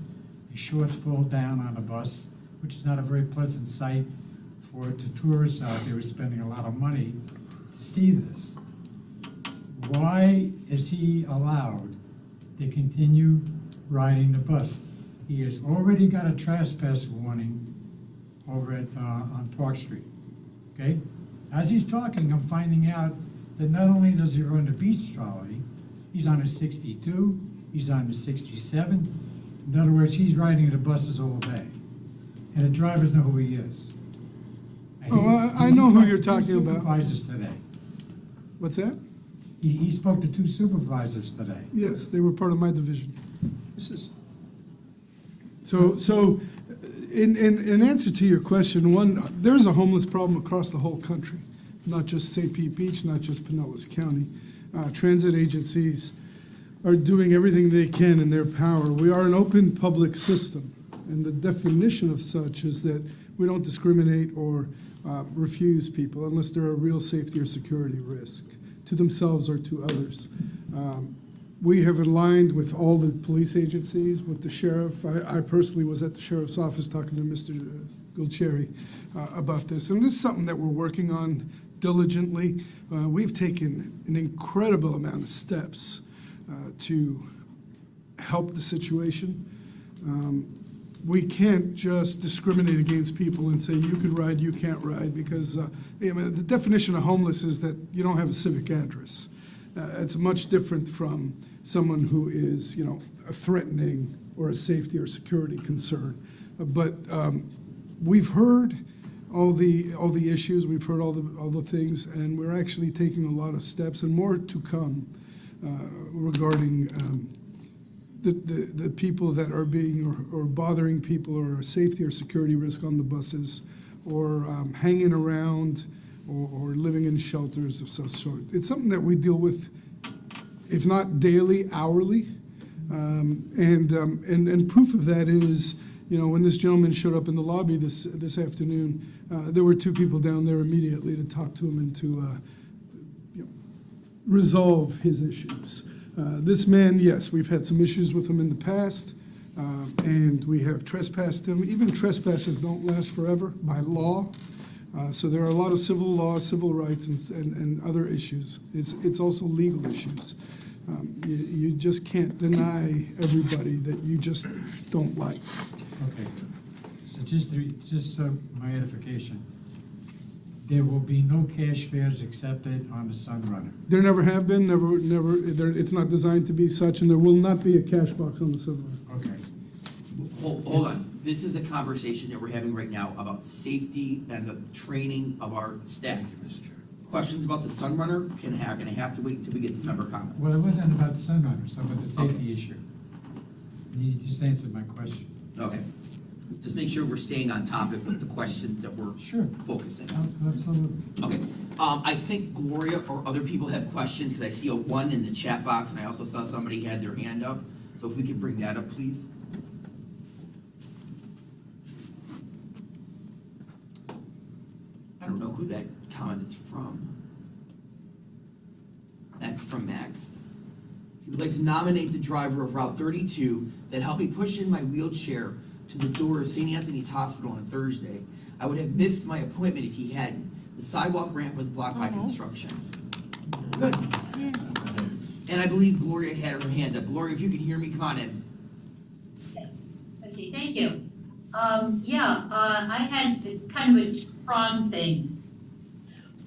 his shorts fall down on the bus, which is not a very pleasant sight for the tourists out there who are spending a lot of money to see this. Why is he allowed to continue riding the bus? He has already got a trespass warning over at on Park Street, okay? As he's talking, I'm finding out that not only does he run the beach trolley, he's on a 62, he's on the 67. In other words, he's riding the buses all day. And the drivers know who he is. And I know who you're talking about. Supervisors today. What's that? He spoke to 2 supervisors today. Yes, they were part of my division. This is, So in answer to your question, one, there's a homeless problem across the whole country, not just St. Pete Beach, not just Pinellas County. Transit agencies are doing everything they can in their power. We are an open public system, and the definition of such is that we don't discriminate or refuse people unless they're a real safety or security risk to themselves or to others. We have aligned with all the police agencies, with the sheriff. I personally was at the sheriff's office talking to Mr. Gulcheri about this. And this is something that we're working on diligently. We've taken an incredible amount of steps to help the situation. We can't just discriminate against people and say, you can ride, you can't ride, because the definition of homeless is that you don't have a civic address. It's much different from someone who is, a threatening or a safety or security concern. But we've heard all the issues, we've heard all the things, and we're actually taking a lot of steps and more to come regarding the people that are being or bothering people or a safety or security risk on the buses, or hanging around or living in shelters of some sort. It's something that we deal with, if not daily, hourly. And proof of that is you know, when this gentleman showed up in the lobby this afternoon, there were two people down there immediately to talk to him and to you know, resolve his issues. This man, yes, we've had some issues with him in the past, and we have trespassed him. Even trespasses don't last forever by law. So there are a lot of civil laws, civil rights, and other issues. It's also legal issues. You just can't deny everybody that you just don't like. Okay, so just so my edification, there will be no cash fares accepted on the Sunrunner. There never have been, it's not designed to be such, and there will not be a cash box on the Sunrunner. Okay. Hold on. This is a conversation that we're having right now about safety and the training of our staff. Questions about the Sunrunner gonna have to wait until we get to member comments. Well, it wasn't about the Sunrunner, it's about the safety Okay. issue. You just answered my question. Okay. Just make sure we're staying on topic with the questions that we're Sure. focusing on. Absolutely. Okay. I think Gloria or other people have questions, because I see a 1 in the chat box, and I also saw somebody had their hand up. So if we could bring that up, please. I don't know who that comment is from. That's from Max. He would like to nominate the driver of Route 32 that helped me push in my wheelchair to the door of St. Anthony's Hospital on Thursday. I would have missed my appointment if he hadn't. The sidewalk ramp was blocked by construction. Good. And I believe Gloria had her hand up. Gloria, if you can hear me, come on in. Okay, thank you. I had kind of a two-pronged thing.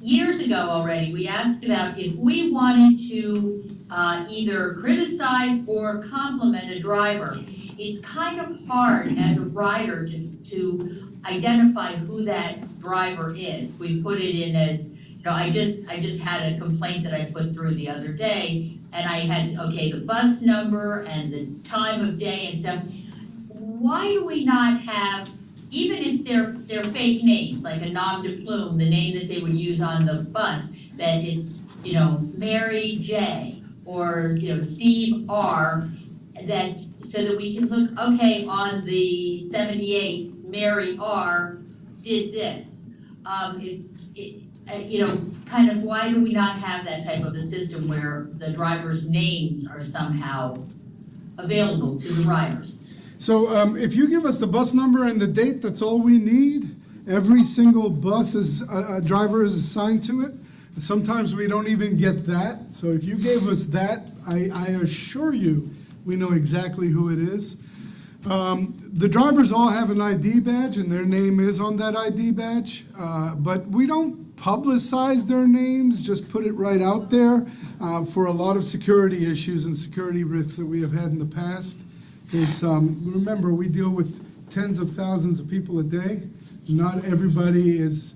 Years ago already, we asked about if we wanted to either criticize or compliment a driver. It's kind of hard as a rider to identify who that driver is. We put it in as, you know, I just had a complaint that I put through the other day, and I had, okay, the bus number and the time of day and stuff. Why do we not have, even if they're fake names, like a nom de plume, the name that they would use on the bus, that it's, you know, Mary J. or, you know, Steve R., that, so that we can look, okay, on the 78, Mary R. did this. You know, kind of, why do we not have that type of a system where the drivers' names are somehow available to the riders? So if you give us the bus number and the date, that's all we need. Every single bus is, a driver is assigned to it. And sometimes we don't even get that. So if you gave us that, I assure you, we know exactly who it is. The drivers all have an ID badge, and their name is on that ID badge. But we don't publicize their names, just put it right out there for a lot of security issues and security risks that we have had in the past. Remember, we deal with tens of thousands of people a day. Not everybody is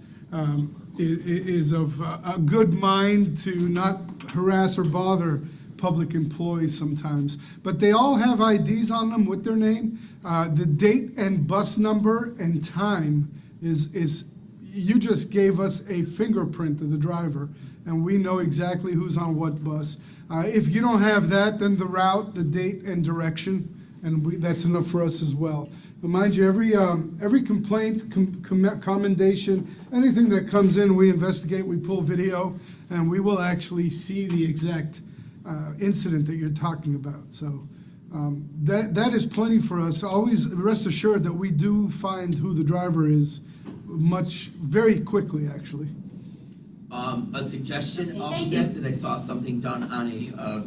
of a good mind to not harass or bother public employees sometimes. But they all have IDs on them with their name. The date and bus number and time is you just gave us a fingerprint of the driver, and we know exactly who's on what bus. If you don't have that, then the route, the date, and direction, and that's enough for us as well. But mind you, every complaint, commendation, anything that comes in, we investigate, we pull video, and we will actually see the exact incident that you're talking about. So that is plenty for us. Always rest assured that we do find who the driver is very quickly, actually. A suggestion of Thank that I saw something done on a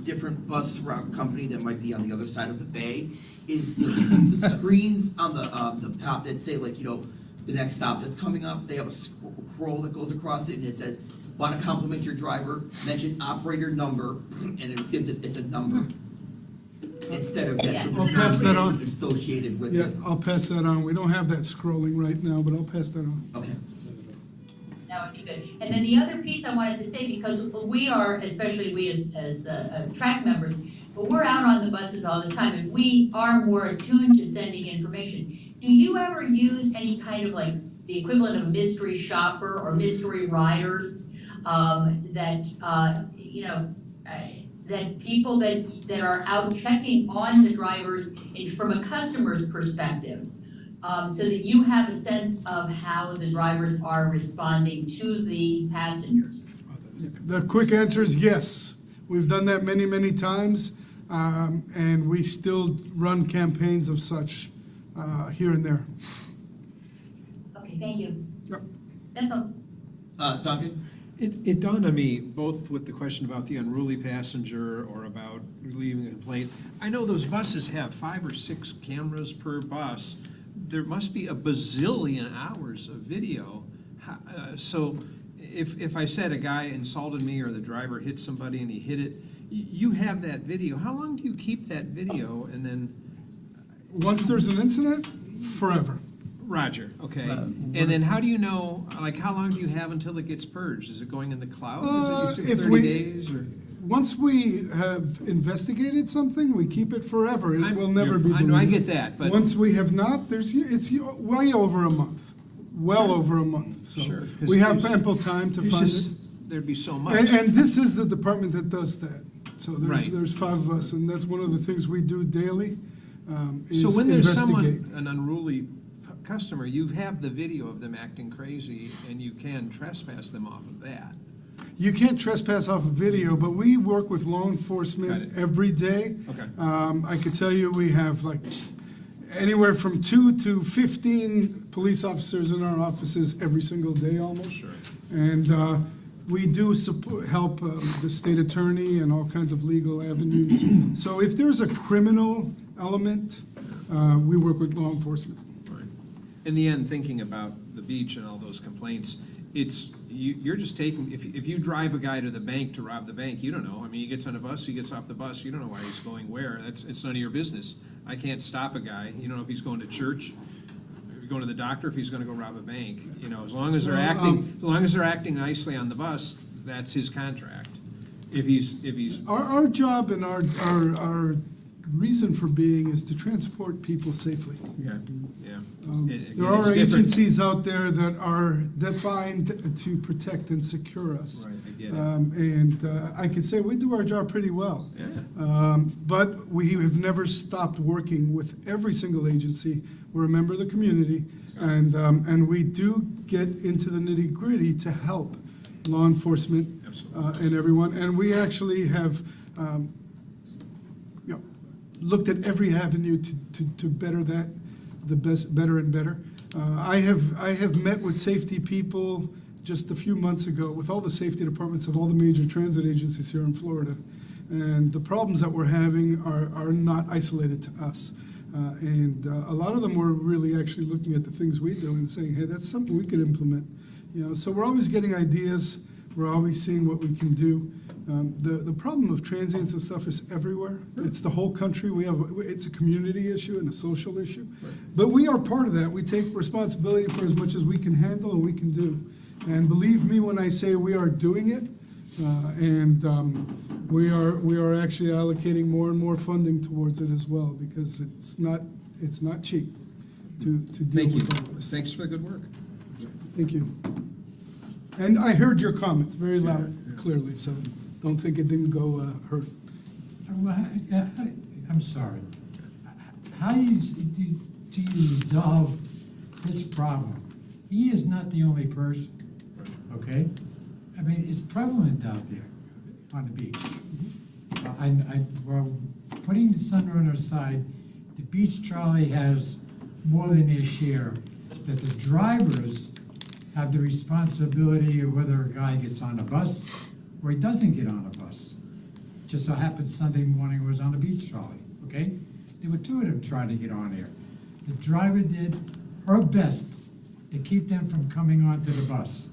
different bus route company that might be on the other side of the bay, is the screens on the top that say, like, you know, the next stop that's coming up, they have a scroll that goes across it, and it says, want to compliment your driver, mention operator number, and it gives it, it's a number. Instead of that, so I'll there's pass that not on. associated with Yeah, it. I'll pass that on. We don't have that scrolling right now, but I'll pass that on. Okay. That would be good. And then the other piece I wanted to say, because we are, especially we as TRAC members, but we're out on the buses all the time, and we are more attuned to sending information. Do you ever use any kind of, like, the equivalent of mystery shopper or mystery riders that, you know, that people that are out checking on the drivers from a customer's perspective, so that you have a sense of how the drivers are responding to the passengers? The quick answer is yes. We've done that many, many times, and we still run campaigns of such here and there. Okay, thank you. Yep. That's all. Duncan? It dawned on me, both with the question about the unruly passenger or about leaving a complaint. I know those buses have 5 or 6 cameras per bus. There must be a bazillion hours of video. So if I said a guy insulted me or the driver hit somebody and he hit it, you have that video. How long do you keep that video and then? Once there's an incident, forever. Roger, okay. And then how do you know, like, how long do you have until it gets purged? Is it going in the cloud? Is it if 30 we- days or? Once we have investigated something, we keep it forever. It will never be I deleted. know, I get that, but. Once we have not, it's way over a month, well over a month. Sure, So 'cause we have there's- ample time to It's find just, it. there'd be so much. And this is the department that does that. So Right. there's 5 of us, and that's one of the things we do daily, is So when there's investigate. someone, an unruly customer, you have the video of them acting crazy, and you can trespass them off of that. You can't trespass off a video, but we work with law Got enforcement it. every day. Okay. I could tell you, we have like anywhere from 2 to 15 police officers in our offices every single day almost. Sure. And we do help the state attorney and all kinds of legal avenues. So if there's a criminal element, we work with law enforcement. Right. In the end, thinking about the beach and all those complaints, you're just taking, if you drive a guy to the bank to rob the bank, you don't know. I mean, he gets on a bus, he gets off the bus, you don't know why he's going where. It's none of your business. I can't stop a guy. You don't know if he's going to church, if he's going to the doctor, if he's gonna go rob a bank. You know, as long as they're acting nicely on the bus, that's his contract. If he's. Our job and our reason for being is to transport people safely. Yeah, yeah. Again, There are it's different. agencies out there that are defined to protect and secure us. Right, I get it. And I can say we do our job pretty well. Yeah. But we have never stopped working with every single agency. We're a member of the community, and we do get into the nitty-gritty to help law enforcement Absolutely. and everyone. And we actually have looked at every avenue to better that, better and better. I have met with safety people just a few months ago with all the safety departments of all the major transit agencies here in Florida. And the problems that we're having are not isolated to us. And a lot of them were really actually looking at the things we do and saying, hey, that's something we could implement. So we're always getting ideas. We're always seeing what we can do. The problem of transients and stuff is everywhere. It's the whole country. It's a community issue and a social issue. Right. But we are part of that. We take responsibility for as much as we can handle and we can do. And believe me when I say we are doing it. We are actually allocating more and more funding towards it as well, because it's not cheap to deal Thank you. with all this. Thanks for the good work. Thank you. And I heard your comments very loud, clearly, so don't think it didn't go hurt. I'm sorry. How do you resolve this problem? He is not the only person, okay? I mean, it's prevalent out there on the beach. Well, putting the Sunrunner aside, the beach trolley has more than its share, that the drivers have the responsibility of whether a guy gets on a bus or he doesn't get on a bus. Just so happens Sunday morning was on a beach trolley, okay? There were 2 of them trying to get on there. The driver did her best to keep them from coming onto the bus,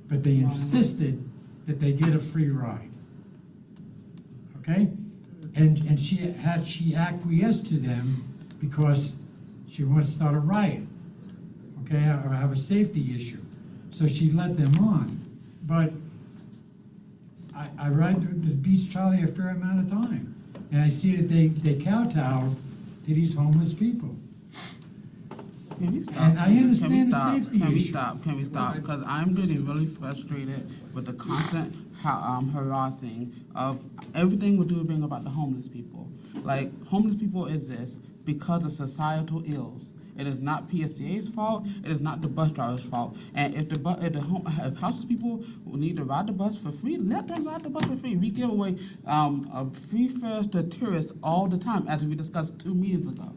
but they insisted that they get a free ride, okay? And she acquiesced to them because she wanted to start a riot, okay, or have a safety issue. So she let them on. But I ride the beach trolley a fair amount of time, and I see that they kowtow to these homeless people. Can we stop? And I understand the safety Can we issue. stop? Can we stop? Because I'm getting really frustrated with the constant harassing of everything we're doing about the homeless people. Like, homeless people exist because of societal ills. It is not PSCA's fault. It is not the bus driver's fault. And if houseless people need to ride the bus for free, let them ride the bus for free. We give away free fares to tourists all the time, as we discussed 2 meetings ago.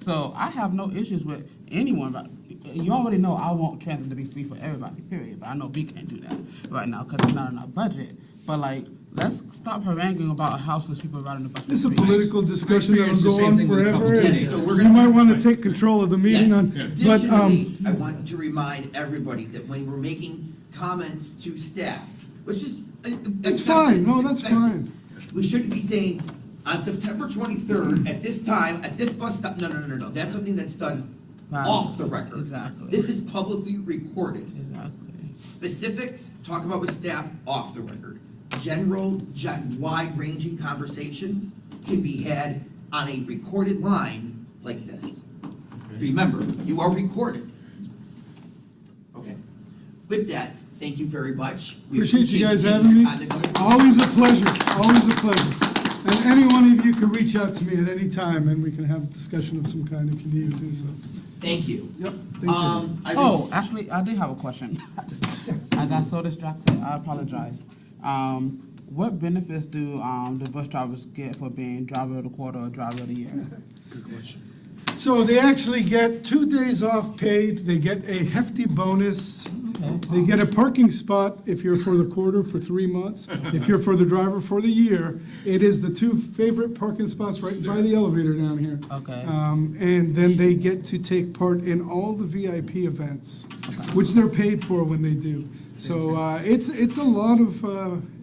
So I have no issues with anyone. But you already know I want transit to be free for everybody, period. But I know we can't do that right now because it's not in our budget. But like, let's stop haranguing about houseless people riding the bus for free. It's a political discussion that will experienced the go same on thing with a couple forever. today. Yes, so we're You gonna. might want to take control of the meeting Yes. on, but, Additionally, I want to remind everybody that when we're making comments to staff, which is. That's fine. No, that's expected, fine. We shouldn't be saying, on September 23rd, at this time, at this bus stop, no, that's something that's done Right. off the record. Exactly. This is publicly recorded. Exactly. Specifics, talk about with staff off the record. General, wide-ranging conversations can be had on a recorded line like this. Remember, you are recorded. Okay. With that, thank you very much. We Appreciate you guys taking having your me. time to come in. Always a pleasure, always a pleasure. And any one of you can reach out to me at any time, and we can have a discussion of some kind if you need to, so. Thank you. Yep, thank you. Actually, I did have a question. I got so distracted. I apologize. What benefits do the bus drivers get for being driver of the quarter or driver of the year? Good question. So they actually get 2 days off paid, they get a hefty bonus, they get a parking spot if you're for the quarter for 3 months, if you're for the driver for the year. It is the 2 favorite parking spots right by the elevator down here. Okay. And then they get to take part in all the VIP events, which they're paid for when they do. So it's a lot of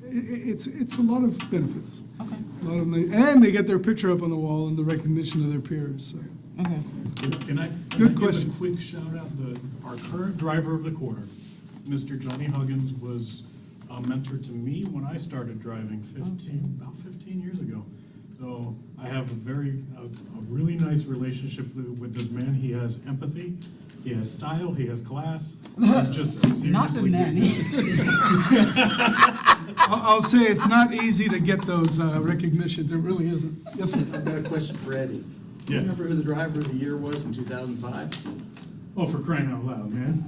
it's a lot of benefits. Okay. A lot of and they get their picture up on the wall and the recognition of their peers. So. Okay. Can I Good give question. a quick shout out? Our current driver of the quarter, Mr. Johnny Huggins, was a mentor to me when I started driving about 15 years ago. So I have a really nice relationship with this man. He has empathy, he has style, he has class. He's just a Not the seriously nanny. I'll say it's not easy to get those recognitions. It really isn't. Yes, sir. I've got a question for Eddie. Yeah. Remember who the driver of the year was in 2005? Oh, for crying out loud, man.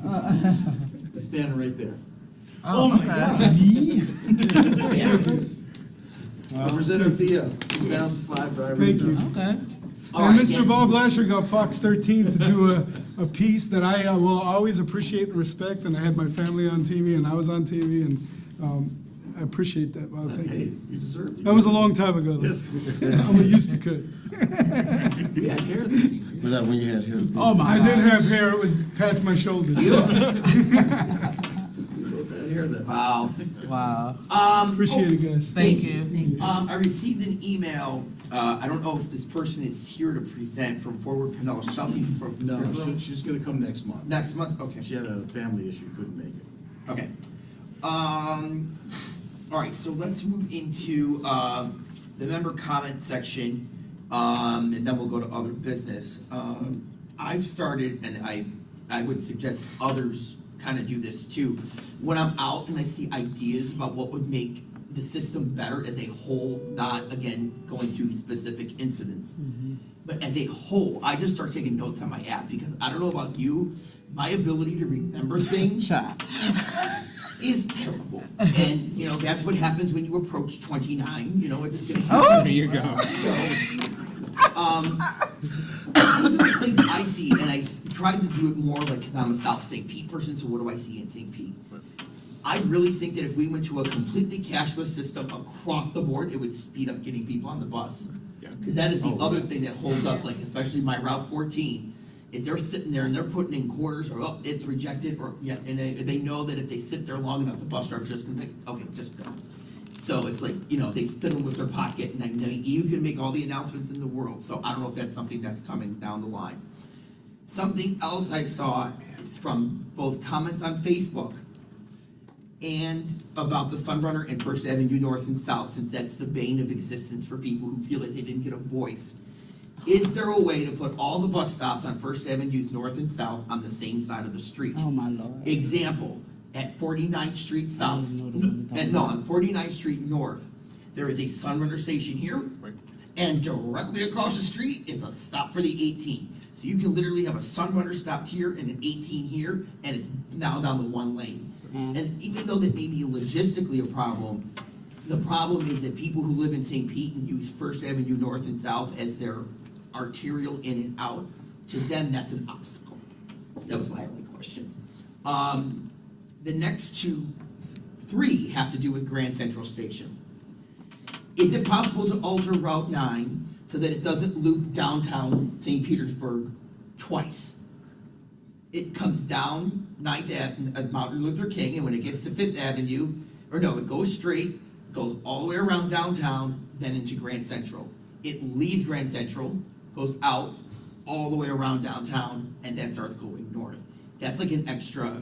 He's standing right there. Oh my God. Representative Theo, 2005 driver. Thank you. Okay. All And right, Mr. again, Bob Lasher got Fox 13 to do a piece that I will always appreciate and respect, and I had my family on TV, and I was on TV, and I appreciate that. Wow, thank Hey, you. you deserve it. That was a long time ago, though. Yes. I'm a used to could. We had hair then. Was that when you had hair? Oh my I God. did have hair, it was past my shoulders. We both had hair then. wow. Wow. Appreciate it, guys. Thank you. I received an email, I don't know if this person is here to present from Forward Pinellas, Chelsea from. No, she's gonna come next month. Next month, okay. She had a family issue, couldn't make it. Okay. All right, so let's move into, the member comment section, and then we'll go to other business. I've started, and I would suggest others kind of do this too. When I'm out and I see ideas about what would make the system better as a whole, not, again, going through specific incidents, but as a whole, I just start taking notes on my app, because I don't know about you, my ability to remember things is terrible. And, you know, that's what happens when you approach 29, you know, it's gonna. There you go. So, the things I see, and I tried to do it more like, because I'm a South St. Pete person, so what do I see in St. Pete? I really think that if we went to a completely cashless system across the board, it would speed up getting people on the bus. Because that is the other thing that holds up, like especially my Route 14, is they're sitting there and they're putting in quarters, or, oh, it's rejected, or, yeah, and they know that if they sit there long enough, the bus driver's just gonna be, okay, just go. So it's like, you know, they fiddle with their pocket, and I know you can make all the announcements in the world, so I don't know if that's something that's coming down the line. Something else I saw is from both comments on Facebook and about the Sunrunner and First Avenue North and South, since that's the bane of existence for people who feel like they didn't get a voice. Is there a way to put all the bus stops on First Avenues North and South on the same side of the street? Oh my Lord. Example, at 49th Street South, on 49th Street North, there is a Sunrunner station here, and directly across the street is a stop for the 18. So you can literally have a Sunrunner stopped here and an 18 here, and it's now down to one lane. And even though that may be logistically a problem, the problem is that people who live in St. Pete and use First Avenue North and South as their arterial in and out, to them, that's an obstacle. That was my only question. The next three have to do with Grand Central Station. Is it possible to alter Route 9 so that it doesn't loop downtown St. Petersburg twice? It comes down 9th Ave, Martin Luther King, and when it gets to 5th Avenue, it goes straight, goes all the way around downtown, then into Grand Central. It leaves Grand Central, goes out, all the way around downtown, and then starts going north. That's like an extra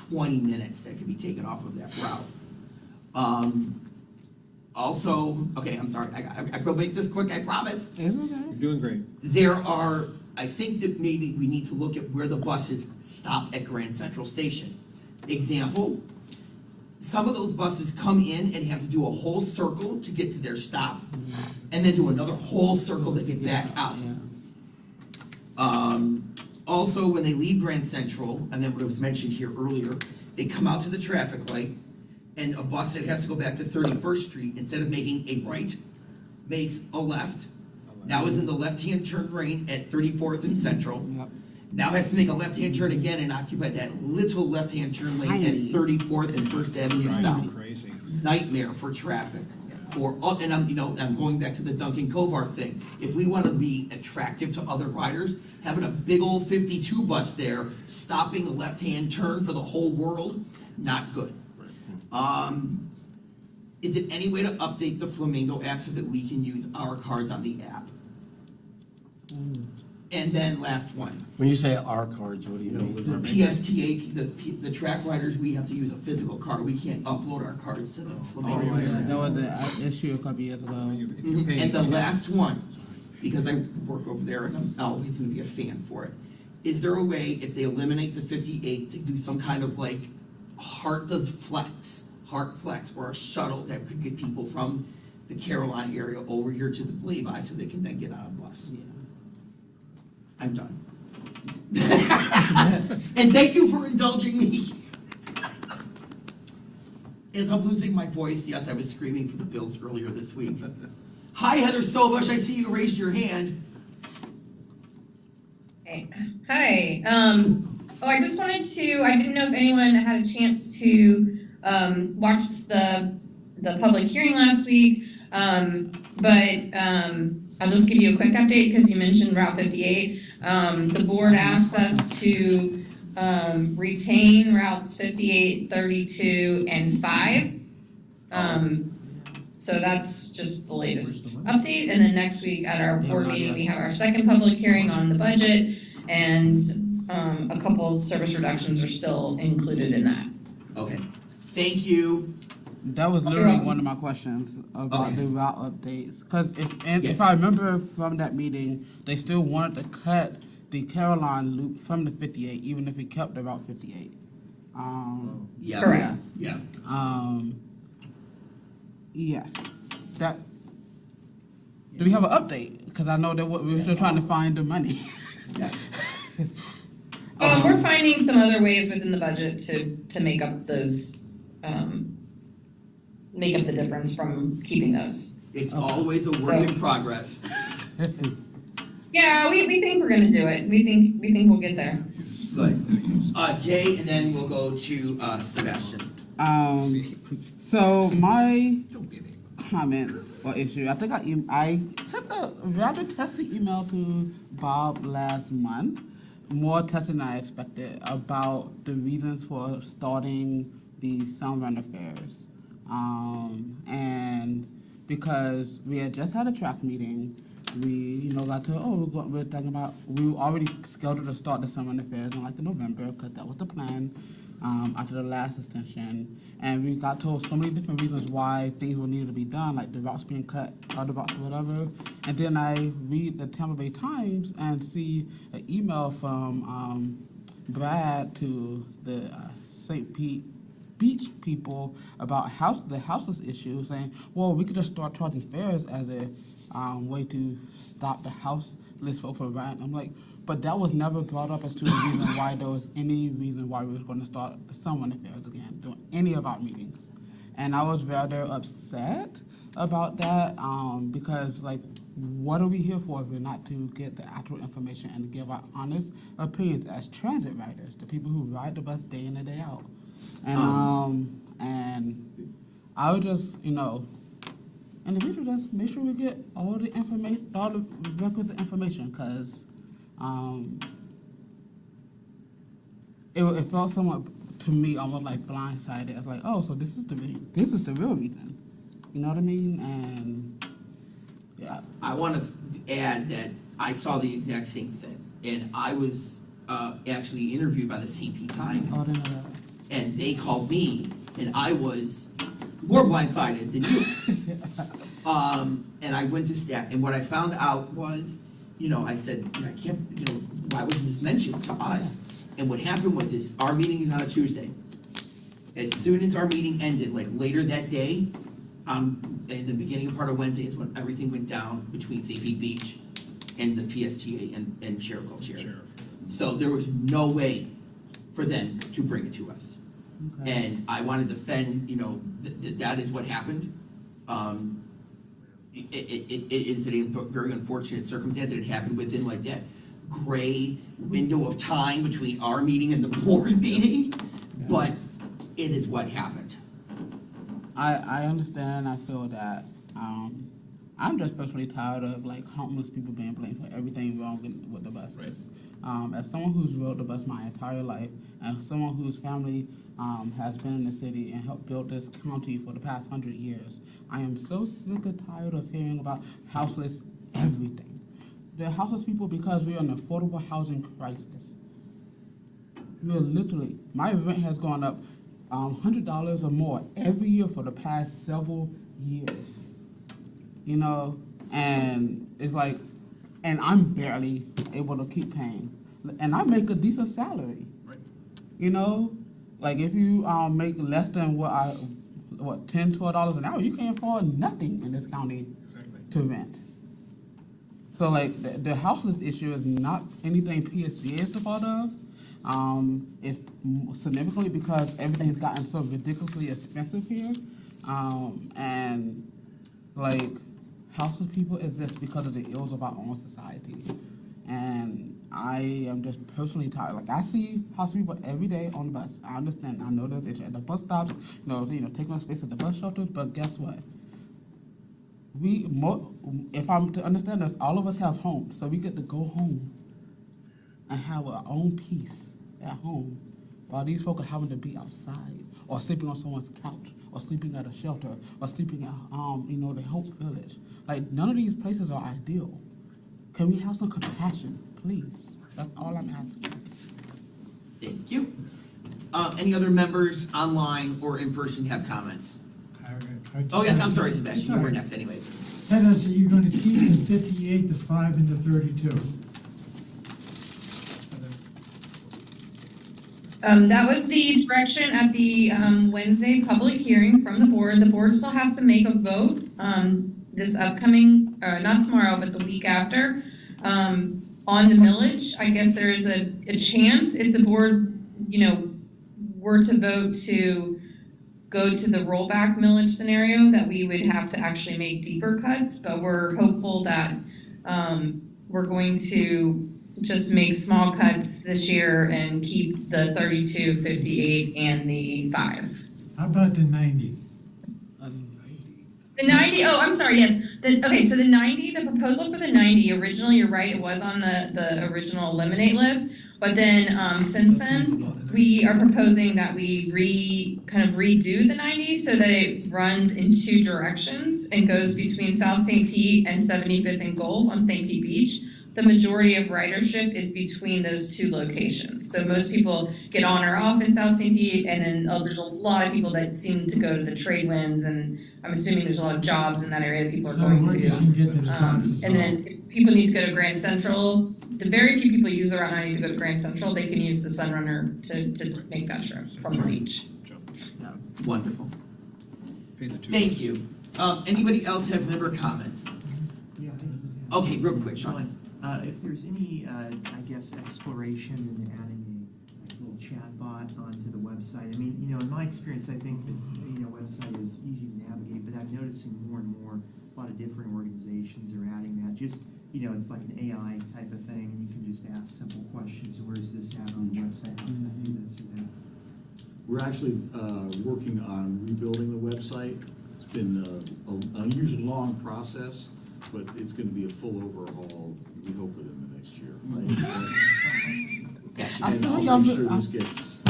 20 minutes that could be taken off of that route. Also, okay, I'm sorry, I will make this quick, I promise. You're doing great. I think that maybe we need to look at where the buses stop at Grand Central Station. Example, some of those buses come in and have to do a whole circle to get to their stop, and then do another whole circle to get back out. Also, when they leave Grand Central, and then what was mentioned here earlier, they come out to the traffic light, and a bus that has to go back to 31st Street, instead of making a right, makes a left. Now is in the left-hand turn lane at 34th and Central. Now has to make a left-hand turn again and occupy that little left-hand turn lane at 34th and First Avenue South. Crazy. Nightmare for traffic. And I'm going back to the Duncan Kovar thing. If we want to be attractive to other riders, having a big old 52 bus there, stopping the left-hand turn for the whole world, not good. Is it any way to update the Flamingo app so that we can use our cards on the app? And then last one. When you say our cards, what do you mean? PSTA, the track riders, we have to use a physical card. We can't upload our cards to the Flamingo app. That was an issue a couple years ago. And the last one, because I work over there and I'm always gonna be a fan for it. Is there a way, if they eliminate the 58, to do some kind of like heart flex, or a shuttle that could get people from the Caroline area over here to the Blay-by so they can then get on a bus? I'm done. And thank you for indulging me. As I'm losing my voice, yes, I was screaming for the Bills earlier this week. Hi, Heather Sobush, I see you raised your hand. Hey. Hi. I just wanted to, I didn't know if anyone had a chance to watch the public hearing last week, but I'll just give you a quick update because you mentioned Route 58. The board asked us to retain routes 58, 32, and 5. So that's just the latest update. And then next week at our board meeting, we have our second public hearing on the budget, and a couple of service reductions are still included in that. Okay, thank you. That was literally one of my questions about the route updates. Because if I remember from that meeting, they still wanted to cut the Caroline loop from the 58, even if we kept the Route 58. Correct. Yeah. Yes. Do we have an update? Because I know that we're still trying to find the money. We're finding some other ways within the budget to make up those, make up the difference from keeping those. It's always a work in progress. Yeah, we think we're gonna do it. We think we'll get there. Good. Jay, and then we'll go to Sebastian. So my comment or issue, I think I sent a rather testy email to Bob last month, more testing than I expected, about the reasons for starting the Sunrunner fairs. And because we had just had a track meeting, we, got to, we're talking about, we were already scheduled to start the Sunrunner fairs in November, because that was the plan, after the last extension. And we got told so many different reasons why things will need to be done, like the routes being cut, other routes, whatever. And then I read the Tampa Bay Times and see an email from Brad to the St. Pete beach people about the houseless issue, saying, well, we could just start charging fares as a way to stop the houseless folks from riding. I'm like, but that was never brought up as to the reason why there was any reason why we were going to start someone affairs again during any of our meetings. And I was rather upset about that because, like, what are we here for if we're not to get the actual information and to give our honest opinions as transit riders, the people who ride the bus day in and day out? And I would just, in the future, just make sure we get all the information, all the requisite information, because it felt somewhat to me almost like blindsided. It's like, oh, so this is the real reason. You know what I mean? And yeah. I want to add that I saw the exact same thing, and I was actually interviewed by the St. Pete Times, Oh, I didn't know that. and they called me, and I was more blindsided than you. And I went to staff, and what I found out was, I said, I can't, why wasn't this mentioned to us? And what happened was this, our meeting is on a Tuesday. As soon as our meeting ended, like later that day, in the beginning of part of Wednesday is when everything went down between St. Pete Beach and the PSTA and Sheriff Culture. So there was no way for them to bring it to us. Okay. And I want to defend, that is what happened. It is a very unfortunate circumstance that it happened within like that gray window of time between our meeting and the board meeting, but it is what happened. I understand. I feel that. I'm just personally tired of like homeless people being blamed for everything wrong with the buses. As someone who's rode the bus my entire life, and someone whose family has been in the city and helped build this county for the past 100 years, I am so sick and tired of hearing about houseless everything. They're houseless people because we're in an affordable housing crisis. We're literally, my rent has gone up $100 or more every year for the past several years. And it's like, and I'm barely able to keep paying. And I make a decent salary. Right. Like if you make less than $10, $12 an hour, you can't afford nothing in this county to rent. So like the houseless issue is not anything PSCA is the fault of. It's significantly because everything's gotten so ridiculously expensive here. And like houseless people exist because of the ills of our own society. And I am just personally tired. Like I see houseless people every day on the bus. I understand. I know there's issues at the bus stops, taking up space at the bus shelters, but guess what? If I'm to understand this, all of us have homes, so we get to go home and have our own peace at home, while these folk are having to be outside, or sleeping on someone's couch, or sleeping at a shelter, or sleeping at the Hope Village. Like none of these places are ideal. Can we have some compassion, please? That's all I'm asking. Thank you. Any other members online or in person have comments? Oh, yes, I'm sorry, Sebastian, you were next anyways. Tell us that you're going to keep the 58, the 5, and the 32. That was the direction at the Wednesday public hearing from the board. The board still has to make a vote this upcoming, not tomorrow, but the week after, on the millage. I guess there is a chance if the board, were to vote to go to the rollback millage scenario that we would have to actually make deeper cuts, but we're hopeful that we're going to just make small cuts this year and keep the 32, 58, and the 5. How about the 90? The 90, oh, I'm sorry, yes. So the 90, the proposal for the 90, originally, you're right, it was on the original eliminate list, but then since then, we are proposing that we redo the 90 so that it runs in 2 directions and goes between South St. Pete and 75th and Gulf on St. Pete Beach. The majority of ridership is between those 2 locations. So most people get on or off in South St. Pete, and then there's a lot of people that seem to go to the trade winds, and I'm assuming there's a lot of jobs in that area that people are going to. And then if people need to go to Grand Central, the very few people use the Route 90 to go to Grand Central, they can use the Sunrunner to make that trip from the beach. Wonderful. Pay the 2 Thank you. Anybody else have member comments? Yeah. Okay, real quick, Sean. If there's any, I guess, exploration in adding a little chat bot onto the website. I mean, in my experience, I think that, website is easy to navigate, but I'm noticing more and more, a lot of different organizations are adding that. Just, it's like an AI type of thing. You can just ask simple questions. Where is this at on the website? How can I do this or that? We're actually working on rebuilding the website. It's been an unusually long process, but it's going to be a full overhaul, we hope, within the next year. And I'll make sure this gets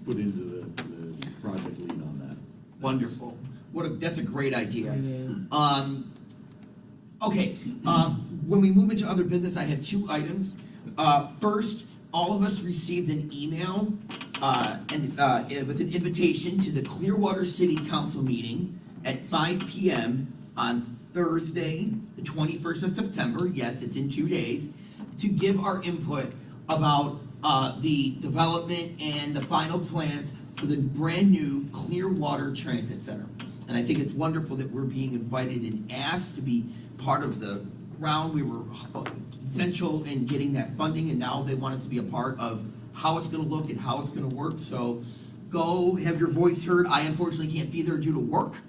put into the project lead on that. Wonderful. That's a great idea. Okay, when we move into other business, I had 2 items. First, all of us received an email with an invitation to the Clearwater City Council meeting at 5 p.m. on Thursday, the 21st of September. Yes, it's in 2 days, to give our input about the development and the final plans for the brand-new Clearwater Transit Center. And I think it's wonderful that we're being invited and asked to be part of the ground. We were essential in getting that funding, and now they want us to be a part of how it's gonna look and how it's gonna work. So go have your voice heard. I unfortunately can't be there due to work.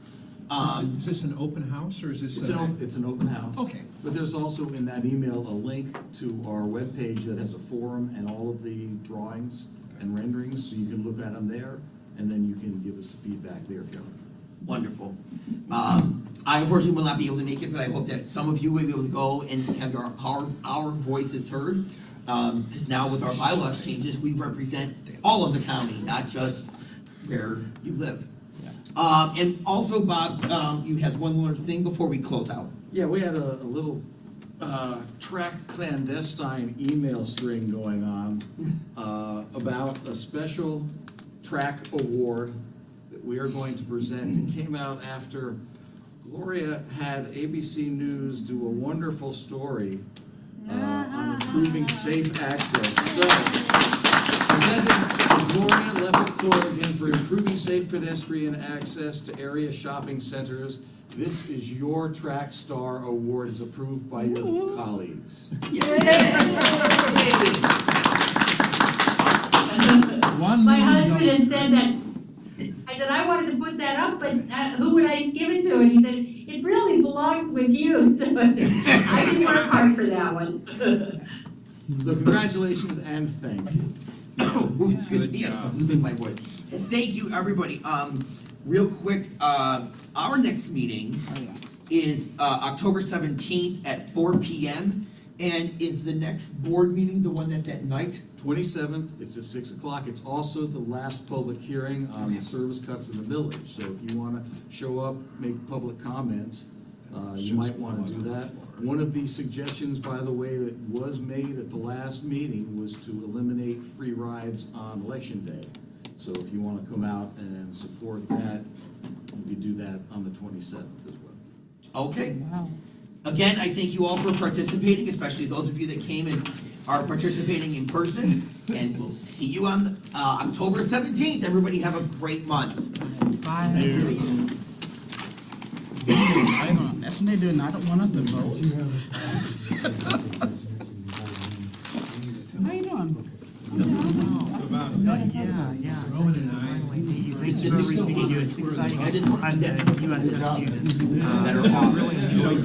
Is this an open house, or is this? It's an open house. Okay. But there's also in that email a link to our webpage that has a forum and all of the drawings and renderings, so you can look at them there, and then you can give us feedback there if you want. Wonderful. I unfortunately will not be able to make it, but I hope that some of you will be able to go and have our voices heard. Because now with our bylaws changes, we represent all of the county, not just where you live. And also, Bob, you had one more thing before we close out. Yeah, we had a little TRAC clandestine email string going on about a special TRAC award that we are going to present. It came out after Gloria had ABC News do a wonderful story on improving safe access. So, presenting Gloria Levitt-Corrigan for improving safe pedestrian access to area shopping centers. This is your TRAC Star Award, is approved by your colleagues. My husband had said that, I said, I wanted to put that up, but who would I give it to? And he said, it really belongs with you, so I didn't work hard for that one. So congratulations and thank you. Oh, excuse me, I'm losing my voice. And thank you, everybody. Real quick, our next meeting is October 17th at 4 p.m. And is the next board meeting the one that's at night? 27th, it's at 6 o'clock. It's also the last public hearing on the service cuts in the village. So if you want to show up, make public comment, you might want to do that. One of the suggestions, by the way, that was made at the last meeting was to eliminate free rides on Election Day. So if you want to come out and support that, you could do that on the 27th as well. Okay. Wow. Again, I thank you all for participating, especially those of you that came and are participating in person. And we'll see you on October 17th. Everybody have a great month. Bye. That's when they do, and I don't want us to vote. How you doing? Yeah. Thanks for everything you do. It's exciting. I'm USF students that are all really enjoying it.